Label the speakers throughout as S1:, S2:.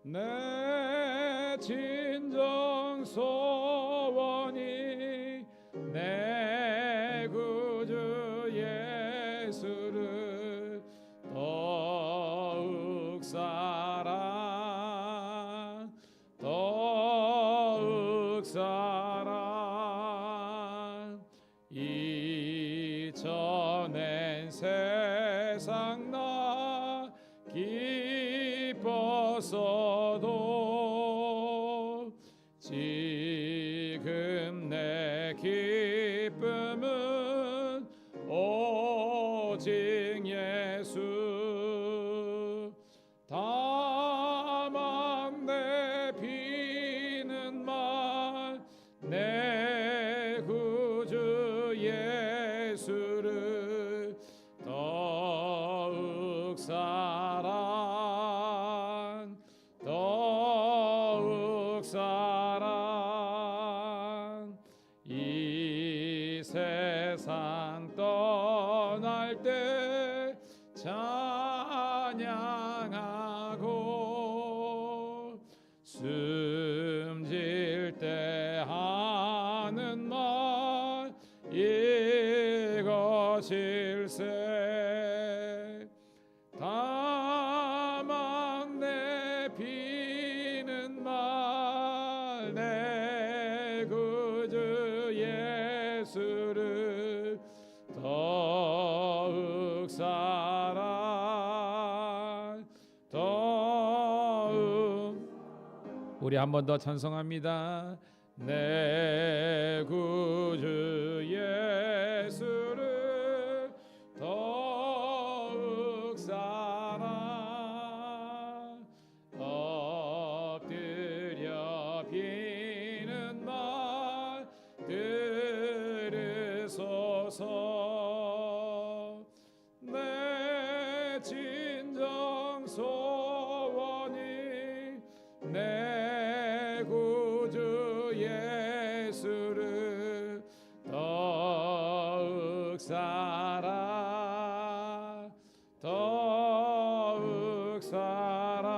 S1: 내 진정 소원이 내 구주 예수를 더욱 사랑 이전엔 세상 나 기뻤어도 지금 내 기쁨은 오직 예수. 다만 내 비는 말 내 구주 예수를 더욱 사랑 이 세상 떠날 때 찬양하고 숨질 때 하는 말 이것일세. 다만 내 비는 말 내 구주 예수를 더욱 사랑 우리 한 번 더 찬송합니다. 내 구주 예수를 더욱 사랑 엎드려 비는 말 들으소서. 내 진정 소원이 내 구주 예수를 더욱 사랑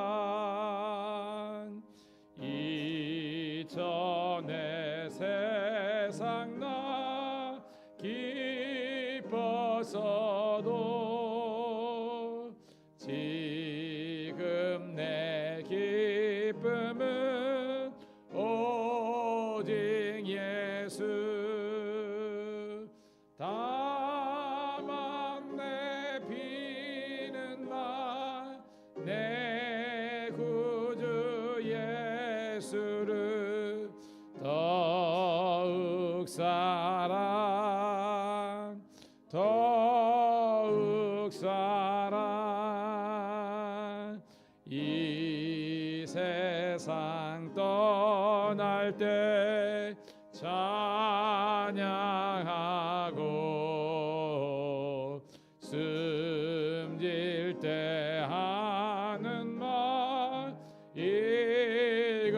S1: 이전에 세상 나 기뻤어도 지금 내 기쁨은 오직 예수. 다만 내 비는 말 내 구주 예수를 더욱 사랑 이 세상 떠날 때 찬양하고 숨질 때 하는 말 이것일세.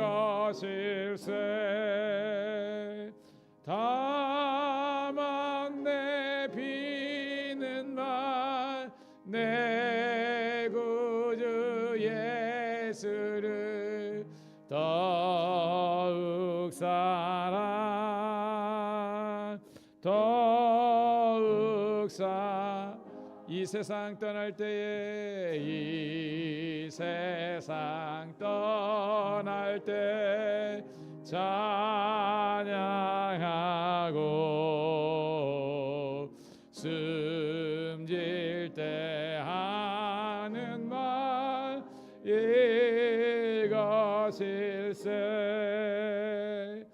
S1: 다만 내 비는 말 내 구주 예수를 더욱 사랑 이 세상 떠날 때에 이 세상 떠날 때 찬양하고 숨질 때 하는 말 이것일세.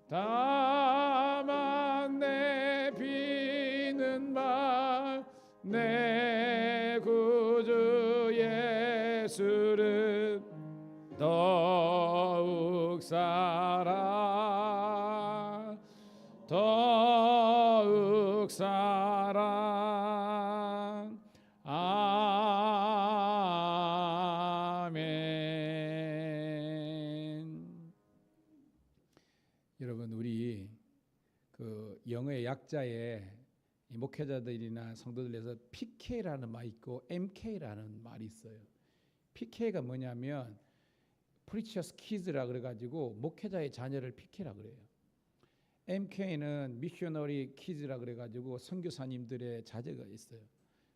S1: 다만 내 비는 말 내 구주 예수를 더욱 사랑 아멘. 여러분, 우리 그 영어의 약자에 이 목회자들이나 성도들에서 PK라는 말이 있고 MK라는 말이 있어요. PK가 뭐냐면 프리처스 키즈라 그래가지고 목회자의 자녀를 PK라 그래요. MK는 미셔너리 키즈라 그래가지고 선교사님들의 자제가 있어요.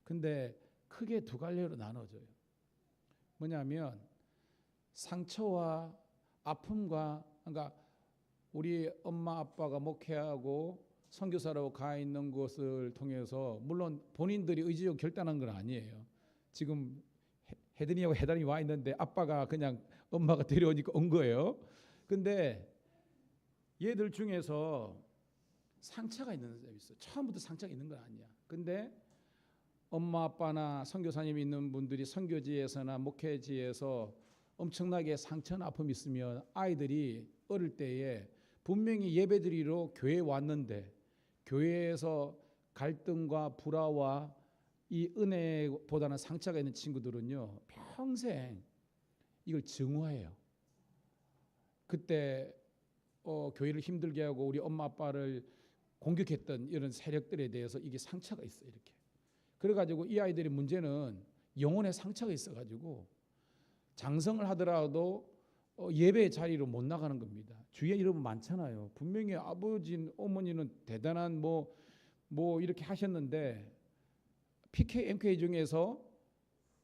S1: 근데 크게 두 갈래로 나눠져요. 뭐냐면 상처와 아픔과, 그러니까 우리 엄마 아빠가 목회하고 선교사로 가 있는 것을 통해서, 물론 본인들이 의지적으로 결단한 건 아니에요. 지금 해든이하고 해단이 와 있는데 아빠가 그냥 엄마가 데려오니까 온 거예요. 근데 얘들 중에서 상처가 있는 사람이 있어. 처음부터 상처가 있는 건 아니야. 근데 엄마 아빠나 선교사님이 있는 분들이 선교지에서나 목회지에서 엄청나게 상처나 아픔이 있으면 아이들이 어릴 때에 분명히 예배드리러 교회에 왔는데 교회에서 갈등과 불화와 이 은혜보다는 상처가 있는 친구들은요, 평생 이걸 증오해요. 그때 교회를 힘들게 하고 우리 엄마 아빠를 공격했던 이런 세력들에 대해서 이게 상처가 있어요. 이렇게. 그래가지고 이 아이들의 문제는 영혼의 상처가 있어가지고 장성을 하더라도 예배의 자리로 못 나가는 겁니다. 주위에 이런 많잖아요. 분명히 아버지, 어머니는 대단한 뭐 이렇게 하셨는데 PK, MK 중에서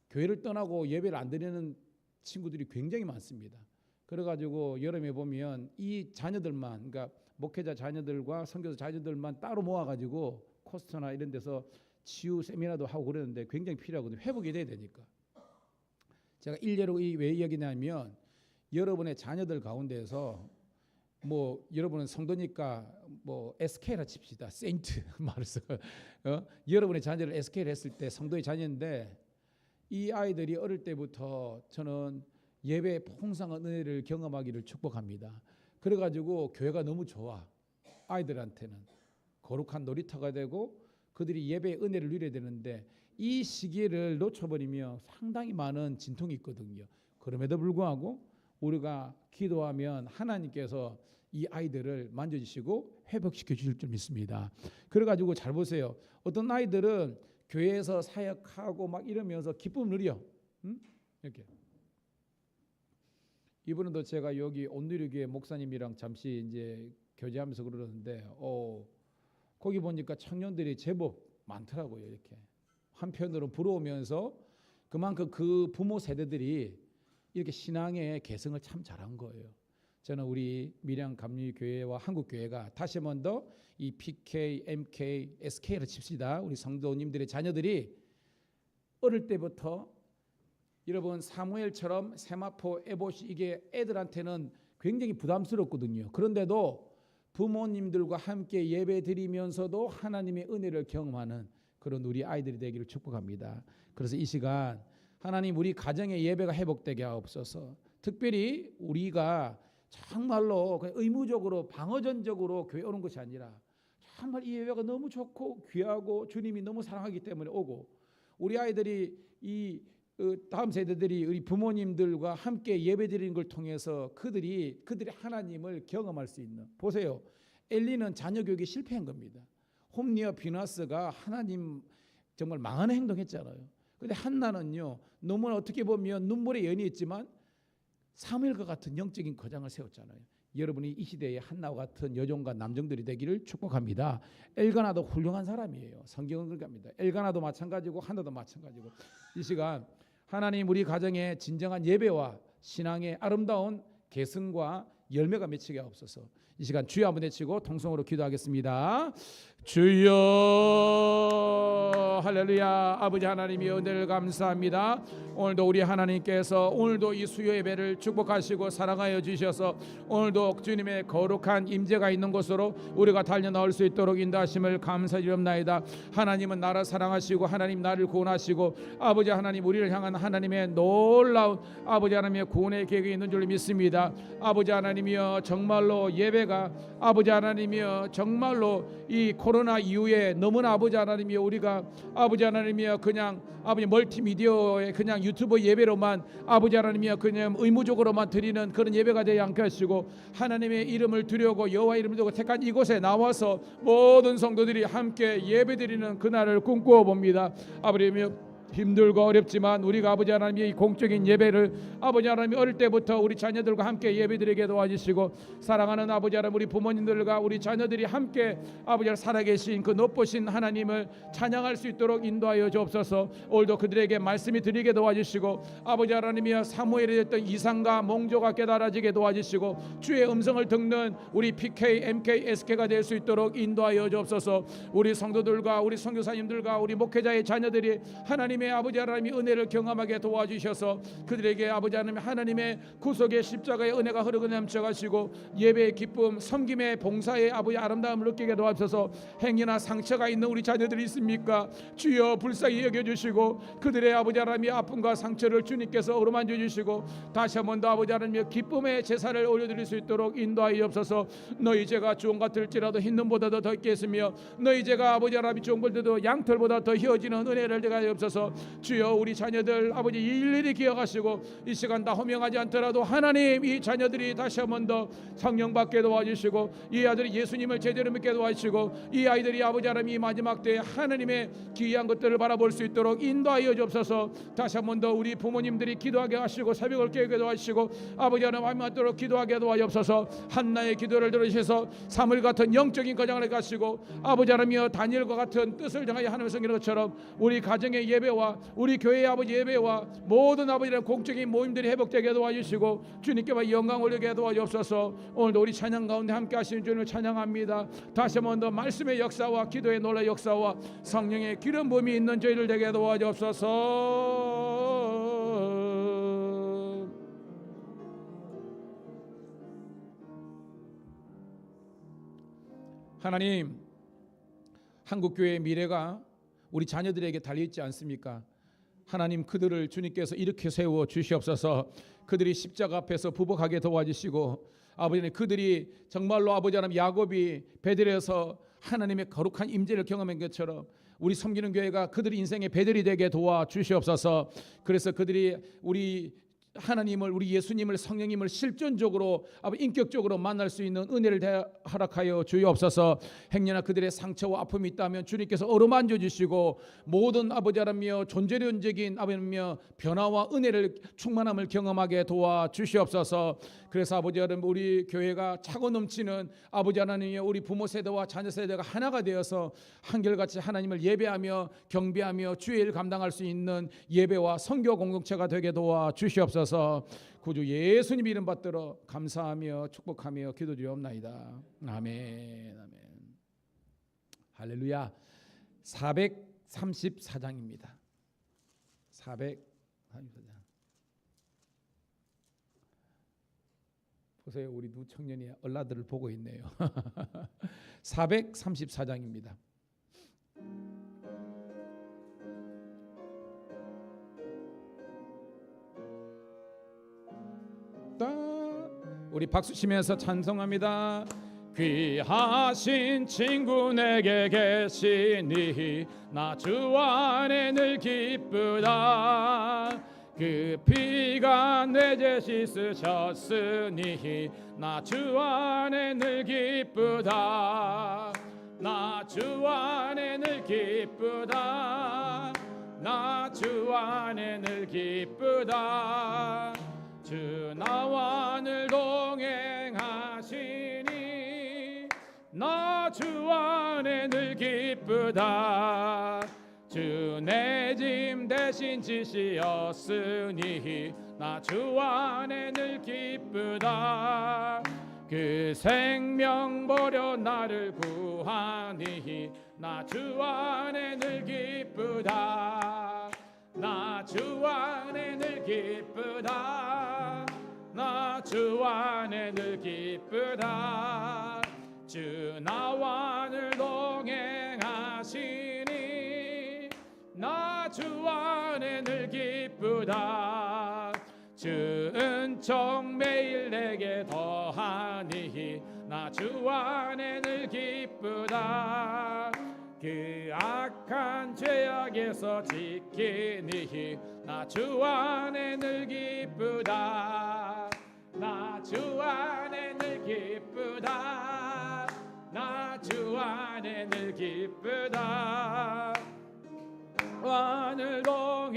S1: 교회를 떠나고 예배를 안 드리는 친구들이 굉장히 많습니다. 그래가지고 여름에 보면 이 자녀들만, 그러니까 목회자 자녀들과 선교사 자녀들만 따로 모아가지고 코스터나 이런 데서 치유 세미나도 하고 그러는데 굉장히 필요하거든요. 회복이 돼야 되니까. 제가 일례로 왜 이야기냐면 여러분의 자녀들 가운데서 뭐 여러분은 성도니까 뭐 SK라 칩시다. 세인트 말해서 여러분의 자녀를 SK를 했을 때 성도의 자녀인데 이 아이들이 어릴 때부터 저는 예배의 풍성한 은혜를 경험하기를 축복합니다. 그래가지고 교회가 너무 좋아. 아이들한테는 거룩한 놀이터가 되고 그들이 예배의 은혜를 누려야 되는데 이 시기를 놓쳐버리면 상당히 많은 진통이 있거든요. 그럼에도 불구하고 우리가 기도하면 하나님께서 이 아이들을 만져주시고 회복시켜 주실 줄 믿습니다. 그래가지고 잘 보세요. 어떤 아이들은 교회에서 사역하고 막 이러면서 기쁨을 누려. 이렇게. 이번에도 제가 여기 온누리교회 목사님이랑 잠시 이제 교제하면서 그러는데 거기 보니까 청년들이 제법 많더라고요. 이렇게 한편으로 부러우면서 그만큼 그 부모 세대들이 이렇게 신앙의 개성을 참 잘한 거예요. 저는 우리 밀양 감리교회와 한국교회가 다시 한 번 더 이 PK, MK, SK를 칩시다. 우리 성도님들의 자녀들이 어릴 때부터 여러분 사무엘처럼 세마포, 에봇이 이게 애들한테는 굉장히 부담스럽거든요. 그런데도 부모님들과 함께 예배 드리면서도 하나님의 은혜를 경험하는 그런 우리 아이들이 되기를 축복합니다. 그래서 이 시간 하나님 우리 가정의 예배가 회복되게 하옵소서. 특별히 우리가 정말로 의무적으로 방어전적으로 교회 오는 것이 아니라 정말 이 예배가 너무 좋고 귀하고 주님이 너무 사랑하기 때문에 오고 우리 아이들이 이 다음 세대들이 우리 부모님들과 함께 예배드리는 걸 통해서 그들이 하나님을 경험할 수 있는. 보세요. 엘리는 자녀 교육에 실패한 겁니다. 홈리와 비나스가 하나님 정말 망하는 행동했잖아요. 그런데 한나는요 너무나 어떻게 보면 눈물의 연이 있지만 사무엘과 같은 영적인 거장을 세웠잖아요. 여러분이 이 시대에 한나와 같은 여종과 남종들이 되기를 축복합니다. 엘가나도 훌륭한 사람이에요. 성경은 그렇게 합니다. 엘가나도 마찬가지고 한나도 마찬가지고. 이 시간 하나님 우리 가정에 진정한 예배와 신앙의 아름다운 계승과 열매가 맺히게 하옵소서. 이 시간 주여 한번 외치고 통성으로 기도하겠습니다. 주여 할렐루야. 아버지 하나님의 은혜를 감사합니다. 오늘도 우리 하나님께서 오늘도 이 수요 예배를 축복하시고 사랑하여 주셔서 오늘도 주님의 거룩한 임재가 있는 곳으로 우리가 달려나올 수 있도록 인도하심을 감사드립니다. 하나님은 나를 사랑하시고 하나님 나를 구원하시고 아버지 하나님 우리를 향한 하나님의 놀라운 아버지 하나님의 구원의 계획이 있는 줄 믿습니다. 아버지 하나님이여 정말로 예배가 아버지 하나님이여 정말로 이 코로나 이후에 너무나 아버지 하나님이여 우리가 아버지 하나님이여 그냥 아버지 멀티미디어의 그냥 유튜브 예배로만 아버지 하나님이여 그냥 의무적으로만 드리는 그런 예배가 되지 않게 하시고 하나님의 이름을 두려고 여호와 이름을 두고 택한 이곳에 나와서 모든 성도들이 함께 예배드리는 그날을 꿈꾸어 봅니다. 아버지여 힘들고 어렵지만 우리가 아버지 하나님의 이 공적인 예배를 아버지 하나님 어릴 때부터 우리 자녀들과 함께 예배드리게 도와주시고, 사랑하는 아버지 하나님 우리 부모님들과 우리 자녀들이 함께 아버지 하나님 살아계신 그 높으신 하나님을 찬양할 수 있도록 인도하여 주옵소서. 오늘도 그들에게 말씀이 드리게 도와주시고, 아버지 하나님이여 사무엘에 했던 이상과 몽조가 깨달아지게 도와주시고, 주의 음성을 듣는 우리 PK, MK, SK가 될 수 있도록 인도하여 주옵소서. 우리 성도들과 우리 선교사님들과 우리 목회자의 자녀들이 하나님의 아버지 하나님의 은혜를 경험하게 도와주셔서 그들에게 아버지 하나님의 구속의 십자가의 은혜가 흐르고 넘쳐가시고 예배의 기쁨, 섬김의 봉사의 아버지 아름다움을 느끼게 도와주셔서, 행여나 상처가 있는 우리 자녀들이 있습니까? 주여 불쌍히 여겨주시고 그들의 아버지 하나님의 아픔과 상처를 주님께서 어루만져 주시고 다시 한 번 더 아버지 하나님의 기쁨의 제사를 올려드릴 수 있도록 인도하여 주옵소서. 너희 죄가 주홍 같을지라도 흰눈보다도 더 있겠으며 너희 죄가 아버지 하나님 주홍보다도 양털보다 더 희어지는 은혜를 내가 없어서 주여 우리 자녀들 아버지 일일이 기억하시고 이 시간 다 호명하지 않더라도 하나님 이 자녀들이 다시 한 번 더 성령 받게 도와주시고 이 아들이 예수님을 제대로 믿게 도와주시고 이 아이들이 아버지 하나님 이 마지막 때에 하나님의 귀한 것들을 바라볼 수 있도록 인도하여 주옵소서. 다시 한 번 더 우리 부모님들이 기도하게 하시고 새벽을 깨우게 도와주시고 아버지 하나님 마음 맞도록 기도하게 도와주옵소서. 한나의 기도를 들으셔서 사물 같은 영적인 거장을 가시고 아버지 하나님이여 다니엘과 같은 뜻을 정하여 하나님의 성기는 것처럼 우리 가정의 예배와 우리 교회의 아버지 예배와 모든 아버지의 공적인 모임들이 회복되게 도와주시고 주님께만 영광 올리게 도와주옵소서. 오늘도 우리 찬양 가운데 함께 하시는 주님을 찬양합니다. 다시 한 번 더 말씀의 역사와 기도의 놀라운 역사와 성령의 기름 부음이 있는 저희를 되게 도와주옵소서. 하나님, 한국교회의 미래가 우리 자녀들에게 달려있지 않습니까? 하나님 그들을 주님께서 이렇게 세워 주시옵소서. 그들이 십자가 앞에서 부복하게 도와주시고 아버지는 그들이 정말로 아버지 하나님 야곱이 베들에서 하나님의 거룩한 임재를 경험한 것처럼 우리 섬기는 교회가 그들의 인생의 베들이 되게 도와주시옵소서. 그래서 그들이 우리 하나님을 우리 예수님을 성령님을 실존적으로 인격적으로 만날 수 있는 은혜를 허락하여 주옵소서. 행여나 그들의 상처와 아픔이 있다면 주님께서 어루만져 주시고 모든 아버지 하나님이여 존재론적인 아버지며 변화와 은혜를 충만함을 경험하게 도와주시옵소서. 그래서 아버지 하나님 우리 교회가 차고 넘치는 아버지 하나님이여 우리 부모 세대와 자녀 세대가 하나가 되어서 한결같이 하나님을 예배하며 경배하며 주의 일 감당할 수 있는 예배와 선교 공동체가 되게 도와주시옵소서. 구주 예수님 이름 받들어 감사하며 축복하며 기도드리옵나이다. 아멘. 아멘. 할렐루야. 434장입니다. 434장. 보세요. 우리 두 청년이 얼라들을 보고 있네요. 434장입니다. 우리 박수 치면서 찬송합니다. 귀하신 친구 내게 계시니 나 주 안에 늘 기쁘다. 그 피가 내 죄 씻으셨으니 나 주 안에 늘 기쁘다. 나 주 안에 늘 기쁘다. 나 주 안에 늘 기쁘다. 주 나와 늘 동행하시니 나 주 안에 늘 기쁘다. 주 내 짐 대신 지시었으니 나 주 안에 늘 기쁘다. 그 생명 버려 나를 구하니 나 주 안에 늘 기쁘다. 나 주 안에 늘 기쁘다. 나 주 안에 늘 기쁘다. 주 나와 늘 동행하시니 나 주 안에 늘 기쁘다. 주 은총 매일 내게 더하니 나 주 안에 늘 기쁘다. 그 악한 죄악에서 지키니 나 주 안에 늘 기쁘다. 나 주 안에 늘 기쁘다. 나 주 안에 늘 기쁘다. 하늘 동행하시니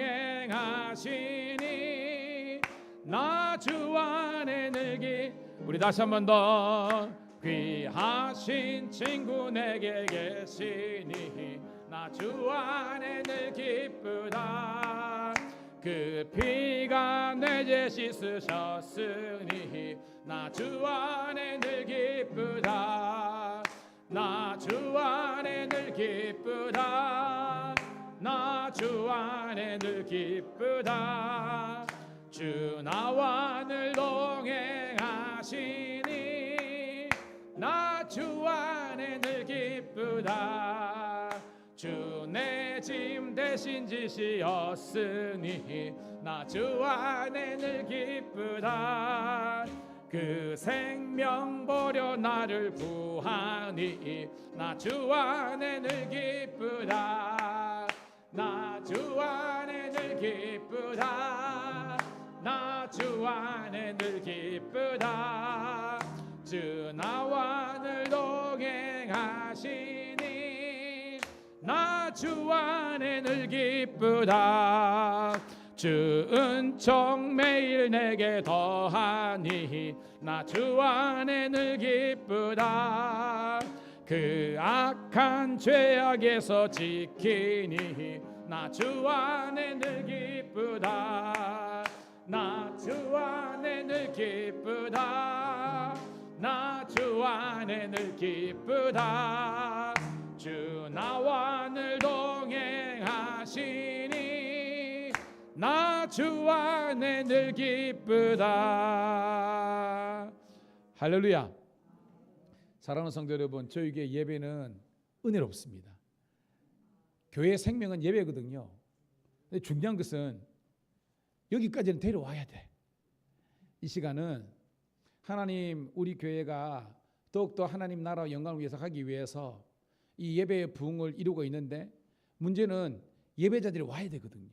S1: 하시니 나 주 안에 늘기. 우리 다시 한 번 더. 귀하신 친구 내게 계시니 나 주 안에 늘 기쁘다. 그 피가 내 죄 씻으셨으니 나 주 안에 늘 기쁘다. 나 주 안에 늘 기쁘다. 나 주 안에 늘 기쁘다. 주 나와 늘 동행하시니 나 주 안에 늘 기쁘다. 주 내 짐 대신 지시었으니 나 주 안에 늘 기쁘다. 그 생명 버려 나를 구하니 나 주 안에 늘 기쁘다. 나 주 안에 늘 기쁘다. 나 주 안에 늘 기쁘다. 주 나와 늘 동행하시니 나 주 안에 늘 기쁘다. 주 은총 매일 내게 더하니 나 주 안에 늘 기쁘다. 그 악한 죄악에서 지키니 나 주 안에 늘 기쁘다. 나 주 안에 늘 기쁘다. 나 주 안에 늘 기쁘다. 주 나와 늘 동행하시니 나 주 안에 늘 기쁘다. 할렐루야. 사랑하는 성도 여러분, 저에게 예배는 은혜롭습니다. 교회 생명은 예배거든요. 근데 중요한 것은 여기까지는 데려와야 돼. 이 시간은 하나님, 우리 교회가 더욱더 하나님 나라와 영광을 위해서 하기 위해서 이 예배의 부흥을 이루고 있는데, 문제는 예배자들이 와야 되거든요.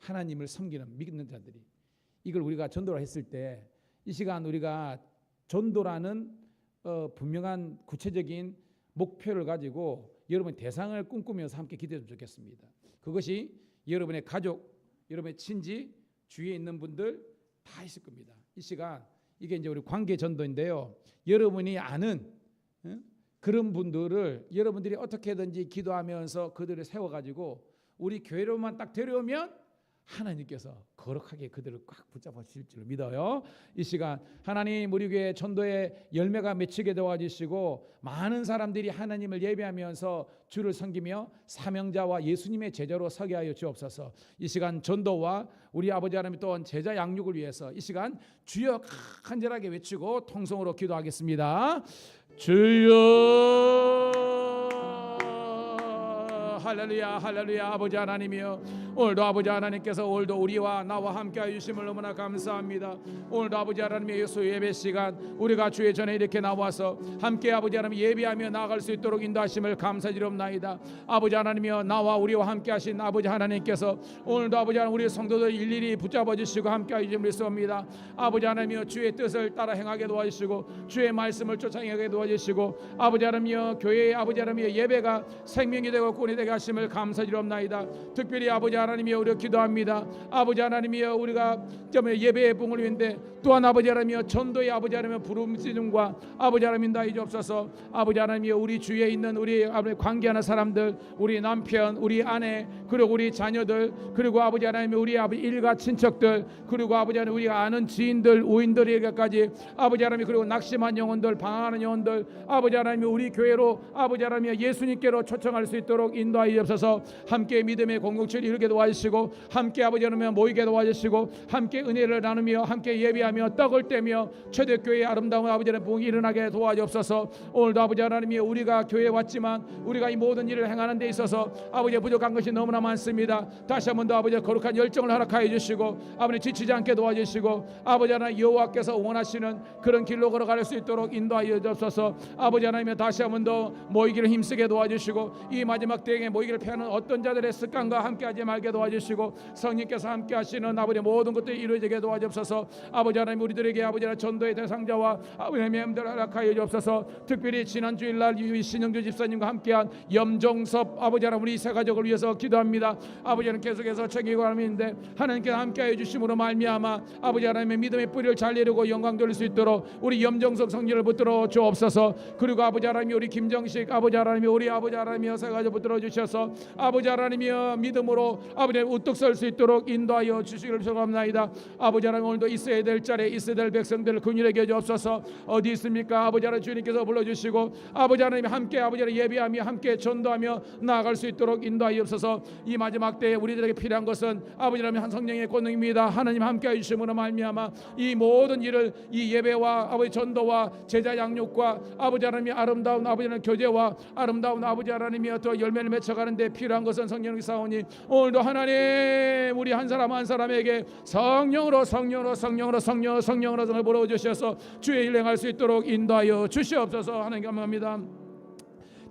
S1: 하나님을 섬기는 믿는 자들이. 이걸 우리가 전도를 했을 때 이 시간 우리가 전도라는 분명한 구체적인 목표를 가지고 여러분 대상을 꿈꾸면서 함께 기도했으면 좋겠습니다. 그것이 여러분의 가족, 여러분의 친지, 주위에 있는 분들 다 있을 겁니다. 이 시간 이게 이제 우리 관계 전도인데요. 여러분이 아는 그런 분들을 여러분들이 어떻게든지 기도하면서 그들을 세워가지고 우리 교회로만 딱 데려오면 하나님께서 거룩하게 그들을 꽉 붙잡아 주실 줄 믿어요. 이 시간 하나님, 우리 교회 전도의 열매가 맺히게 도와주시고 많은 사람들이 하나님을 예배하면서 주를 섬기며 사명자와 예수님의 제자로 서게 하여 주옵소서. 이 시간 전도와 우리 아버지 하나님 또한 제자 양육을 위해서 이 시간 주여 간절하게 외치고 통성으로 기도하겠습니다. 주여, 할렐루야, 할렐루야. 아버지 하나님이여, 오늘도 아버지 하나님께서 오늘도 우리와 나와 함께하여 주심을 너무나 감사합니다. 오늘도 아버지 하나님의 예수 예배 시간 우리가 주의 전에 이렇게 나와서 함께 아버지 하나님 예배하며 나아갈 수 있도록 인도하심을 감사드리옵나이다. 아버지 하나님이여, 나와 우리와 함께하신 아버지 하나님께서 오늘도 아버지 하나님 우리 성도들 일일이 붙잡아 주시고 함께하여 주심을 믿습니다. 아버지 하나님이여, 주의 뜻을 따라 행하게 도와주시고 주의 말씀을 쫓아 행하게 도와주시고 아버지 하나님이여, 교회의 아버지 하나님이여 예배가 생명이 되고 꾼이 되게 하심을 감사드리옵나이다. 특별히 아버지 하나님이여 우리가 기도합니다. 아버지 하나님이여, 우리가 예배의 붕을 위한데 또한 아버지 하나님이여 전도의 아버지 하나님이여 부름쓰임과 아버지 하나님 다 이주옵소서. 아버지 하나님이여, 우리 주위에 있는 우리 아버지 관계하는 사람들, 우리 남편, 우리 아내, 그리고 우리 자녀들, 그리고 아버지 하나님 우리 아버지 일가 친척들, 그리고 아버지 하나님 우리가 아는 지인들, 우인들에게까지 아버지 하나님, 그리고 낙심한 영혼들, 방황하는 영혼들, 아버지 하나님 우리 교회로 아버지 하나님 예수님께로 초청할 수 있도록 인도하여 주옵소서. 함께 믿음의 공동체를 이루게 도와주시고 함께 아버지 하나님 모이게 도와주시고 함께 은혜를 나누며 함께 예배하며 떡을 떼며 초대교회의 아름다운 아버지 하나님 부흥이 일어나게 도와주옵소서. 오늘도 아버지 하나님이 우리가 교회에 왔지만 우리가 이 모든 일을 행하는 데 있어서 아버지 부족한 것이 너무나 많습니다. 다시 한 번 더 아버지 거룩한 열정을 허락하여 주시고 아버지 지치지 않게 도와주시고 아버지 하나님 여호와께서 원하시는 그런 길로 걸어갈 수 있도록 인도하여 주옵소서. 아버지 하나님 다시 한 번 더 모이기를 힘쓰게 도와주시고 이 마지막 때에 모이기를 피하는 어떤 자들의 습관과 함께하지 말게 도와주시고 성령께서 함께하시는 아버지 모든 것들이 이루어지게 도와주옵소서. 아버지 하나님 우리들에게 아버지 하나님 전도의 대상자와 아버지 하나님들 허락하여 주옵소서. 특별히 지난 주일날 신영주 집사님과 함께한 염종섭 아버지 하나님 우리 세 가족을 위해서 기도합니다. 아버지 하나님 계속해서 책임지고 하나님인데 하나님께서 함께하여 주심으로 말미암아 아버지 하나님의 믿음의 뿌리를 잘 내리고 영광 돌릴 수 있도록 우리 염종섭 성령을 붙들어 주옵소서. 그리고 아버지 하나님이 우리 김정식 아버지 하나님이 우리 아버지 하나님이여 세 가족 붙들어 주셔서 아버지 하나님이여 믿음으로 아버지 하나님 우뚝 설 수 있도록 인도하여 주시기를 소감합니다. 아버지 하나님 오늘도 있어야 될 자리에 있어야 될 백성들을 긍휼하게 주옵소서. 어디 있습니까? 아버지 하나님 주님께서 불러주시고 아버지 하나님 함께 아버지 하나님 예배하며 함께 전도하며 나아갈 수 있도록 인도하옵소서. 이 마지막 때에 우리들에게 필요한 것은 아버지 하나님 한 성령의 권능입니다. 하나님 함께하여 주심으로 말미암아 이 모든 일을 이 예배와 아버지 전도와 제자 양육과 아버지 하나님의 아름다운 아버지 하나님 교제와 아름다운 아버지 하나님이 더 열매를 맺혀가는데 필요한 것은 성령의 사오니 오늘도 하나님 우리 한 사람 한 사람에게 성령으로 성령을 불어주셔서 주의 일 행할 수 있도록 인도하여 주시옵소서. 하나님 감사합니다.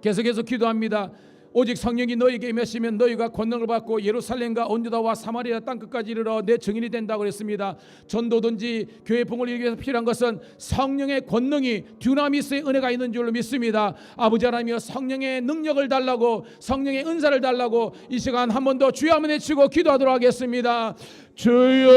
S1: 계속해서 기도합니다. 오직 성령이 너희에게 임하시면 너희가 권능을 받고 예루살렘과 온유다와 사마리아 땅끝까지 이르러 내 증인이 된다고 그랬습니다. 전도든지 교회 봉을 이루기 위해서 필요한 것은 성령의 권능이 듀나미스의 은혜가 있는 줄로 믿습니다. 아버지 하나님이여 성령의 능력을 달라고 성령의 은사를 달라고 이 시간 한 번 더 주여 한번 외치고 기도하도록 하겠습니다. 주여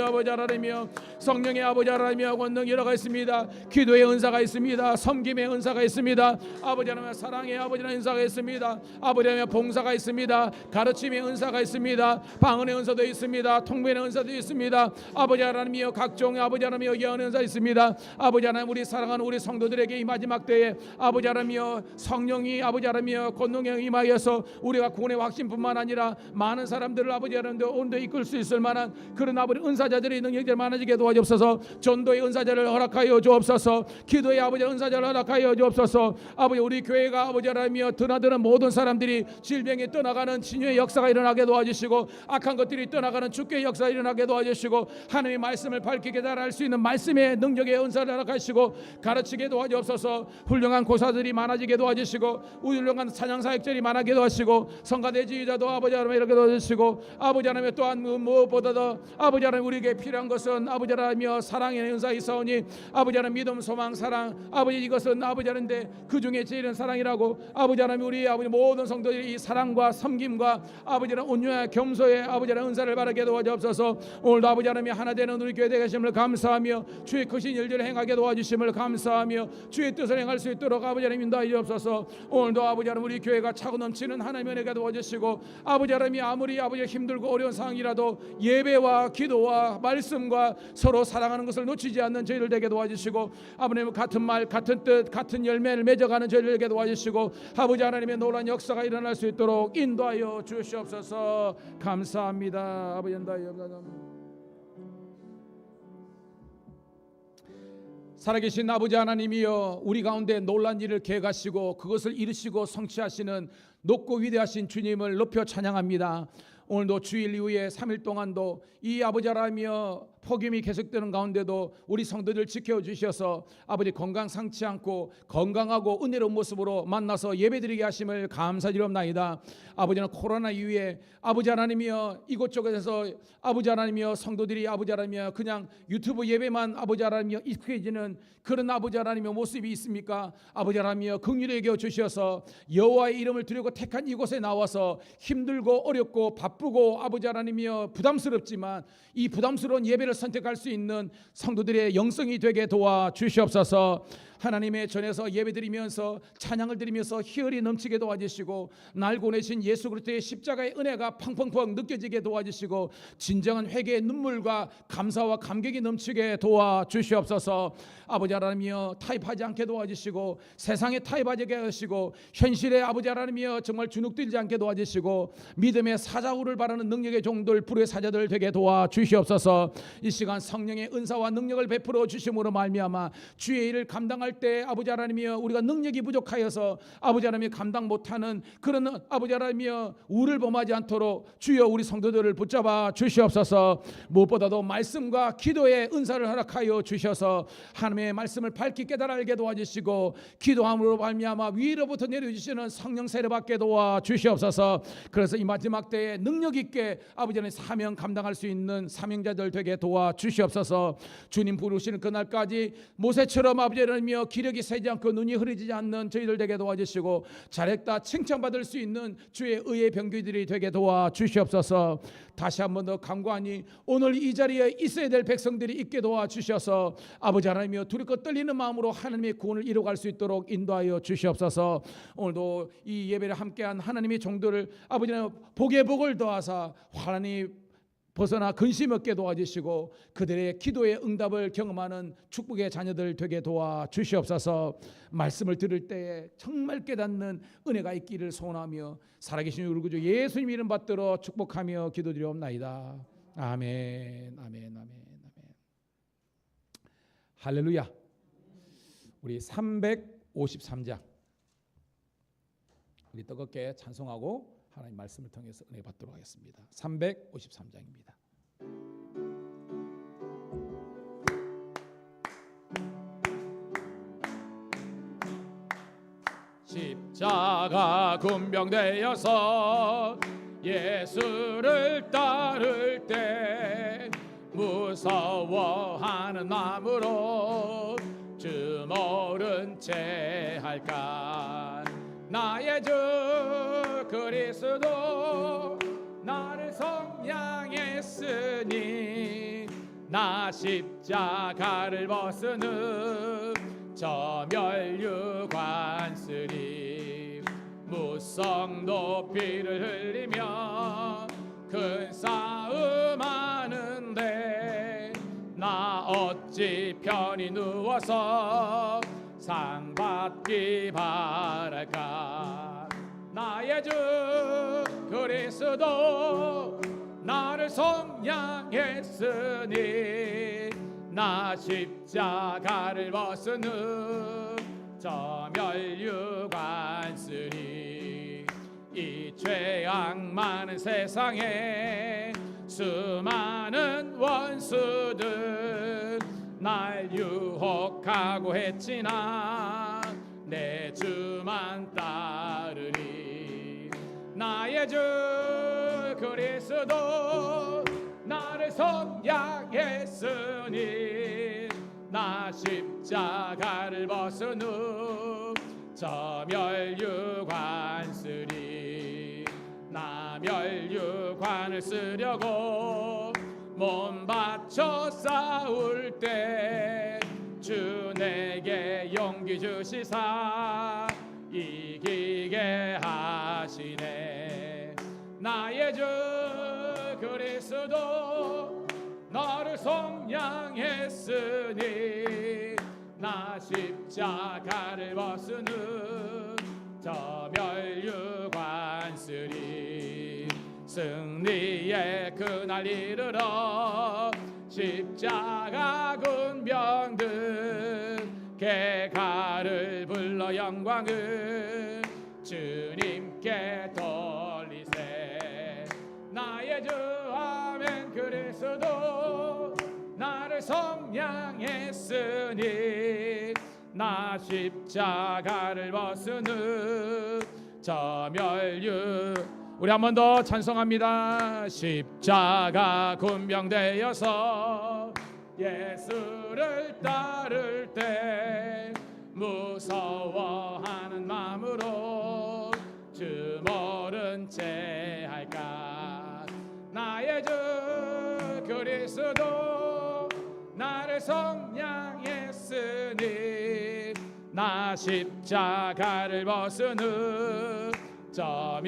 S1: 아버지 하나님이여 성령의 아버지 하나님이여 권능 여러가 있습니다. 기도의 은사가 있습니다. 섬김의 은사가 있습니다. 아버지 하나님 사랑의 아버지 하나님 은사가 있습니다. 아버지 하나님 봉사가 있습니다. 가르침의 은사가 있습니다. 방언의 은사도 있습니다. 통변의 은사도 있습니다. 아버지 하나님이여 각종의 아버지 하나님이여 예언의 은사 있습니다. 아버지 하나님 우리 사랑하는 우리 성도들에게 이 마지막 때에 아버지 하나님이여 성령이 아버지 하나님이여 권능에 임하여서 우리가 구원의 확신뿐만 아니라 많은 사람들을 아버지 하나님도 온도 이끌 수 있을 만한 그런 아버지 은사자들의 능력들 많아지게 도와주옵소서. 전도의 은사자를 허락하여 주옵소서. 기도의 아버지 은사자를 허락하여 주옵소서. 아버지 우리 교회가 아버지 하나님이여 드나드는 모든 사람들이 질병이 떠나가는 치유의 역사가 일어나게 도와주시고 악한 것들이 떠나가는 주께의 역사가 일어나게 도와주시고 하나님의 말씀을 밝히게 달할 수 있는 말씀의 능력의 은사를 허락하시고 가르치게 도와주옵소서. 훌륭한 고사들이 많아지게 도와주시고 훌륭한 찬양사역들이 많아지게 도와주시고 성가대 지휘자도 아버지 하나님 이렇게 도와주시고 아버지 하나님 또한 무엇보다도 아버지 하나님 우리에게 필요한 것은 아버지 하나님이여 사랑의 은사 있사오니 아버지 하나님 믿음 소망 사랑 아버지 이것은 아버지 하나님인데 그 중에 제일은 사랑이라고 아버지 하나님 우리 아버지 모든 성도들이 이 사랑과 섬김과 아버지 하나님 온유와 겸손의 아버지 하나님 은사를 바라게 도와주옵소서. 오늘도 아버지 하나님이 하나 되는 우리 교회 되심을 감사하며 주의 크신 일들을 행하게 도와주심을 감사하며 주의 뜻을 행할 수 있도록 아버지 하나님 인도하여 주옵소서. 오늘도 아버지 하나님 우리 교회가 차고 넘치는 하나님의 은혜가 도와주시고 아버지 하나님이 아무리 아버지 힘들고 어려운 상황이라도 예배와 기도와 말씀과 서로 사랑하는 것을 놓치지 않는 저희들 되게 도와주시고 아버지 하나님 같은 말 같은 뜻 같은 열매를 맺어가는 저희들 되게 도와주시고 아버지 하나님의 놀라운 역사가 일어날 수 있도록 인도하여 주시옵소서. 감사합니다. 아버지 인도하여 살아계신 아버지 하나님이여 우리 가운데 놀란 일을 계획하시고 그것을 이루시고 성취하시는 높고 위대하신 주님을 높여 찬양합니다. 오늘도 주일 이후에 3일 동안도 이 아버지 하나님이여 폭염이 계속되는 가운데도 우리 성도들 지켜주셔서 아버지 건강 상치 않고 건강하고 은혜로운 모습으로 만나서 예배드리게 하심을 감사드리옵나이다. 아버지는 코로나 이후에 아버지 하나님이여 이곳저곳에서 아버지 하나님이여 성도들이 아버지 하나님이여 그냥 유튜브 예배만 아버지 하나님이여 익숙해지는 그런 아버지 하나님의 모습이 있습니까? 아버지 하나님이여 긍휼히 여겨 주셔서 여호와의 이름을 두려고 택한 이곳에 나와서 힘들고 어렵고 바쁘고 아버지 하나님이여 부담스럽지만 이 부담스러운 예배를 선택할 수 있는 성도들의 영성이 되게 도와 주시옵소서. 하나님의 전에서 예배드리면서 찬양을 드리면서 희열이 넘치게 도와주시고 날 보내신 예수 그리스도의 십자가의 은혜가 팡팡팡 느껴지게 도와주시고 진정한 회개의 눈물과 감사와 감격이 넘치게 도와주시옵소서. 아버지 하나님이여 타협하지 않게 도와주시고 세상에 타협하지 하시고 현실의 아버지 하나님이여 정말 주눅들지 않게 도와주시고 믿음의 사자후를 바라는 능력의 종들 불의 사자들 되게 도와주시옵소서. 이 시간 성령의 은사와 능력을 베풀어 주심으로 말미암아 주의 일을 감당할 감당할 때 아버지 하나님이여 우리가 능력이 부족하여서 아버지 하나님이 감당 못하는 그런 아버지 하나님이여 우를 범하지 않도록 주여 우리 성도들을 붙잡아 주시옵소서. 무엇보다도 말씀과 기도의 은사를 허락하여 주셔서 하나님의 말씀을 밝히 깨달아 알게 도와주시고 기도함으로 말미암아 위로부터 내려주시는 성령 세례 받게 도와 주시옵소서. 그래서 이 마지막 때에 능력 있게 아버지 하나님 사명 감당할 수 있는 사명자들 되게 도와 주시옵소서. 주님 부르시는 그날까지 모세처럼 아버지 하나님이여 기력이 새지 않고 눈이 흐려지지 않는 저희들 되게 도와주시고 잘했다 칭찬받을 수 있는 주의 의의 병기들이 되게 도와 주시옵소서. 다시 한 번 더 간구하니 오늘 이 자리에 있어야 될 백성들이 있게 도와 주셔서 아버지 하나님이여 두렵고 떨리는 마음으로 하나님의 구원을 이루어갈 수 있도록 인도하여 주시옵소서. 오늘도 이 예배를 함께한 하나님의 종들을 아버지 하나님 복의 복을 더하사 하나님 벗어나 근심 없게 도와주시고 그들의 기도의 응답을 경험하는 축복의 자녀들 되게 도와 주시옵소서. 말씀을 들을 때에 정말 깨닫는 은혜가 있기를 소원하며 살아계신 우리 구주 예수님 이름 받들어 축복하며 기도드리옵나이다. 아멘, 아멘, 아멘, 아멘. 할렐루야. 우리 353장 우리 뜨겁게 찬송하고 하나님 말씀을 통해서 은혜 받도록 하겠습니다. 353장입니다. 십자가 군병되어서 예수를 따를 때 무서워하는 마음으로 주 모른 채 할까. 나의 주 그리스도 나를 속량했으니 나 십자가를 벗으는 저 멸류관쓰리 무성도 피를 흘리며 큰 싸움 하는데 나 어찌 편히 누워서 상 받기 바랄까. 나의 주 그리스도 나를 속량했으니 나 십자가를 벗으는 저 멸류관쓰리 이 죄악 많은 세상에 수많은 원수들 날 유혹하고 했지나 내 주만 따르리. 나의 주 그리스도 나를 속량했으니 나 십자가를 벗은 후 저 멸류관쓰리 나 멸류관을 쓰려고 몸 바쳐 싸울 때 주 내게 용기 주시사 이기게 하시네. 나의 주 그리스도 너를 속량했으니 나 십자가를 벗은 후 저 멸류관쓰리 승리의 그날 이르러 십자가 군병들 개가를 불러 영광을 주님께 돌리세. 나의 주 아멘 그리스도 나를 속량했으니 나 십자가를 벗은 후 저 멸류 우리 한 번 더 찬송합니다. 십자가 군병되어서 예수를 따를 때 무서워하는 마음으로 주 모른 채 할까. 나의 주 그리스도 나를 속량했으니 나 십자가를 벗은 후 저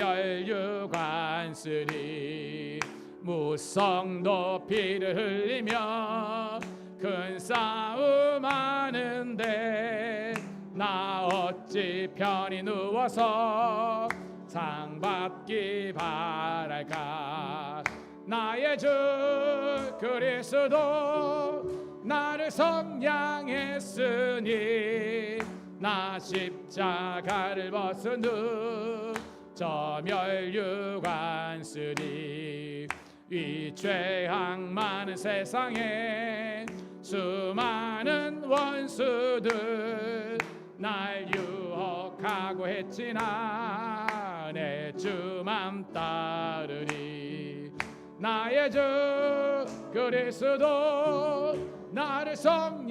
S1: 멸류관쓰리 무성도 피를 흘리며 큰 싸움 하는데 나 어찌 편히 누워서 상 받기 바랄까. 나의 주 그리스도 나를 성량했으니 나 십자가를 벗은 후 저 멸류관 쓰리 이 죄악 많은 세상에 수많은 원수들 날 유혹하고 했지나 내 주만 따르리 나의 주 그리스도 나를 성량했으니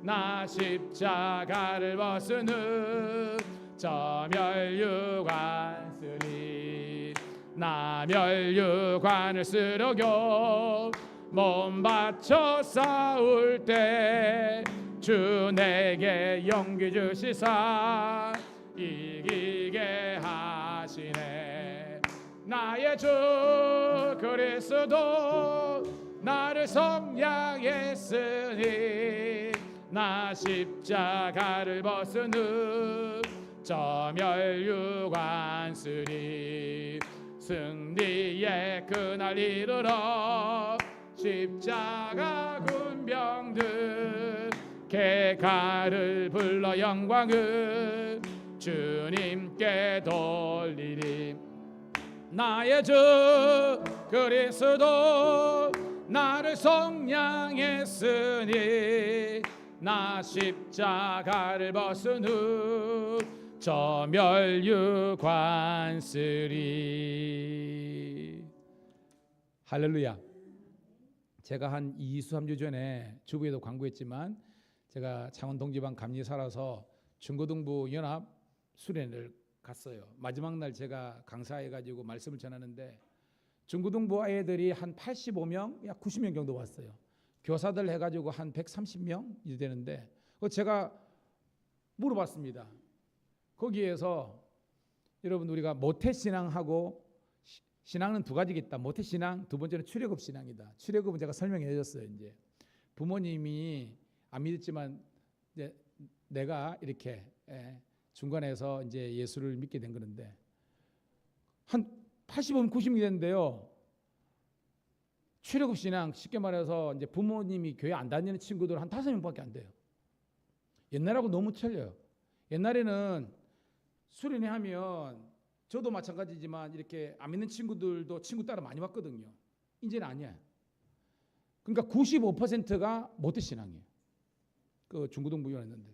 S1: 나 십자가를 벗은 후 저 멸류관 쓰리 나 멸류관을 쓰려고 몸 바쳐 싸울 때 주 내게 용기 주시사 이기게 하시네 나의 주 그리스도 나를 성량했으니 나 십자가를 벗은 후 저 멸류관 쓰리 승리의 그날 이르러 십자가 군병들 개가를 불러 영광을 주님께 돌리리 나의 주 그리스도 나를 성량했으니 나 십자가를 벗은 후 저 멸류관 쓰리 할렐루야. 제가 한 2주 3주 전에 주부에도 광고했지만 제가 창원 동지방 감리사라서 중고등부 연합 수련회를 갔어요. 마지막 날 제가 강사해가지고 말씀을 전하는데 중고등부 아이들이 한 85명, 약 90명 정도 왔어요. 교사들 해가지고 한 130명 이 되는데 제가 물어봤습니다. 거기에서 여러분 우리가 모태신앙하고 신앙은 두 가지겠다. 모태신앙, 두 번째는 출애굽 신앙이다. 출애굽은 제가 설명해 줬어요. 이제 부모님이 안 믿었지만 이제 내가 이렇게 중간에서 이제 예수를 믿게 된 건데 한 85명, 90명이 됐는데요. 출애굽 신앙 쉽게 말해서 이제 부모님이 교회 안 다니는 친구들 한 5명밖에 안 돼요. 옛날하고 너무 틀려요. 옛날에는 수련회 하면 저도 마찬가지지만 이렇게 안 믿는 친구들도 친구 따라 많이 왔거든요. 이제는 아니야. 그러니까 95%가 모태신앙이에요. 그 중고등부 위원했는데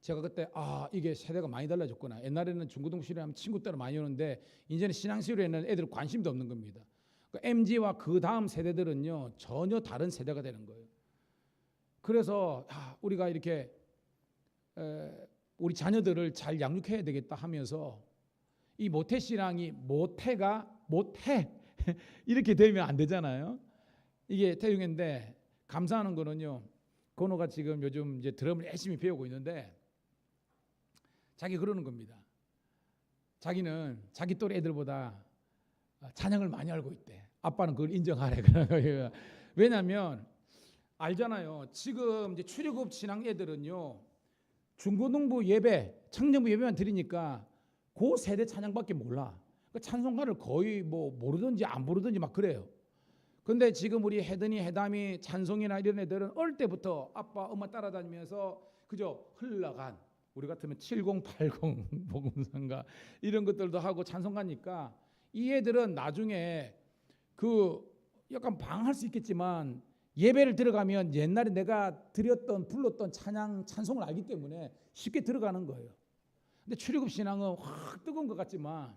S1: 제가 그때 이게 세대가 많이 달라졌구나. 옛날에는 중고등부 수련회하면 친구 따라 많이 오는데 이제는 신앙 수련회는 애들 관심도 없는 겁니다. MZ와 그 다음 세대들은요 전혀 다른 세대가 되는 거예요. 그래서 우리가 이렇게 우리 자녀들을 잘 양육해야 되겠다 하면서 이 모태신앙이 모태가 모태 이렇게 되면 안 되잖아요. 이게 태용인데 감사하는 거는요. 건호가 지금 요즘 이제 드럼을 열심히 배우고 있는데 자기 그러는 겁니다. 자기는 자기 또래 애들보다 찬양을 많이 알고 있대. 아빠는 그걸 인정하래. 왜냐하면 알잖아요. 지금 이제 출애굽 신앙 애들은요. 중고등부 예배, 청년부 예배만 드리니까 그 세대 찬양밖에 몰라. 찬송가를 거의 뭐 모르든지 안 부르든지 막 그래요. 근데 지금 우리 해든이 해담이 찬송이나 이런 애들은 어릴 때부터 아빠 엄마 따라다니면서 그저 흘러간 우리 같으면 7080 복음성가 이런 것들도 하고 찬송가니까 이 애들은 나중에 그 약간 방할 수 있겠지만 예배를 들어가면 옛날에 내가 드렸던 불렀던 찬송을 알기 때문에 쉽게 들어가는 거예요. 근데 출애굽 신앙은 확 뜨거운 것 같지만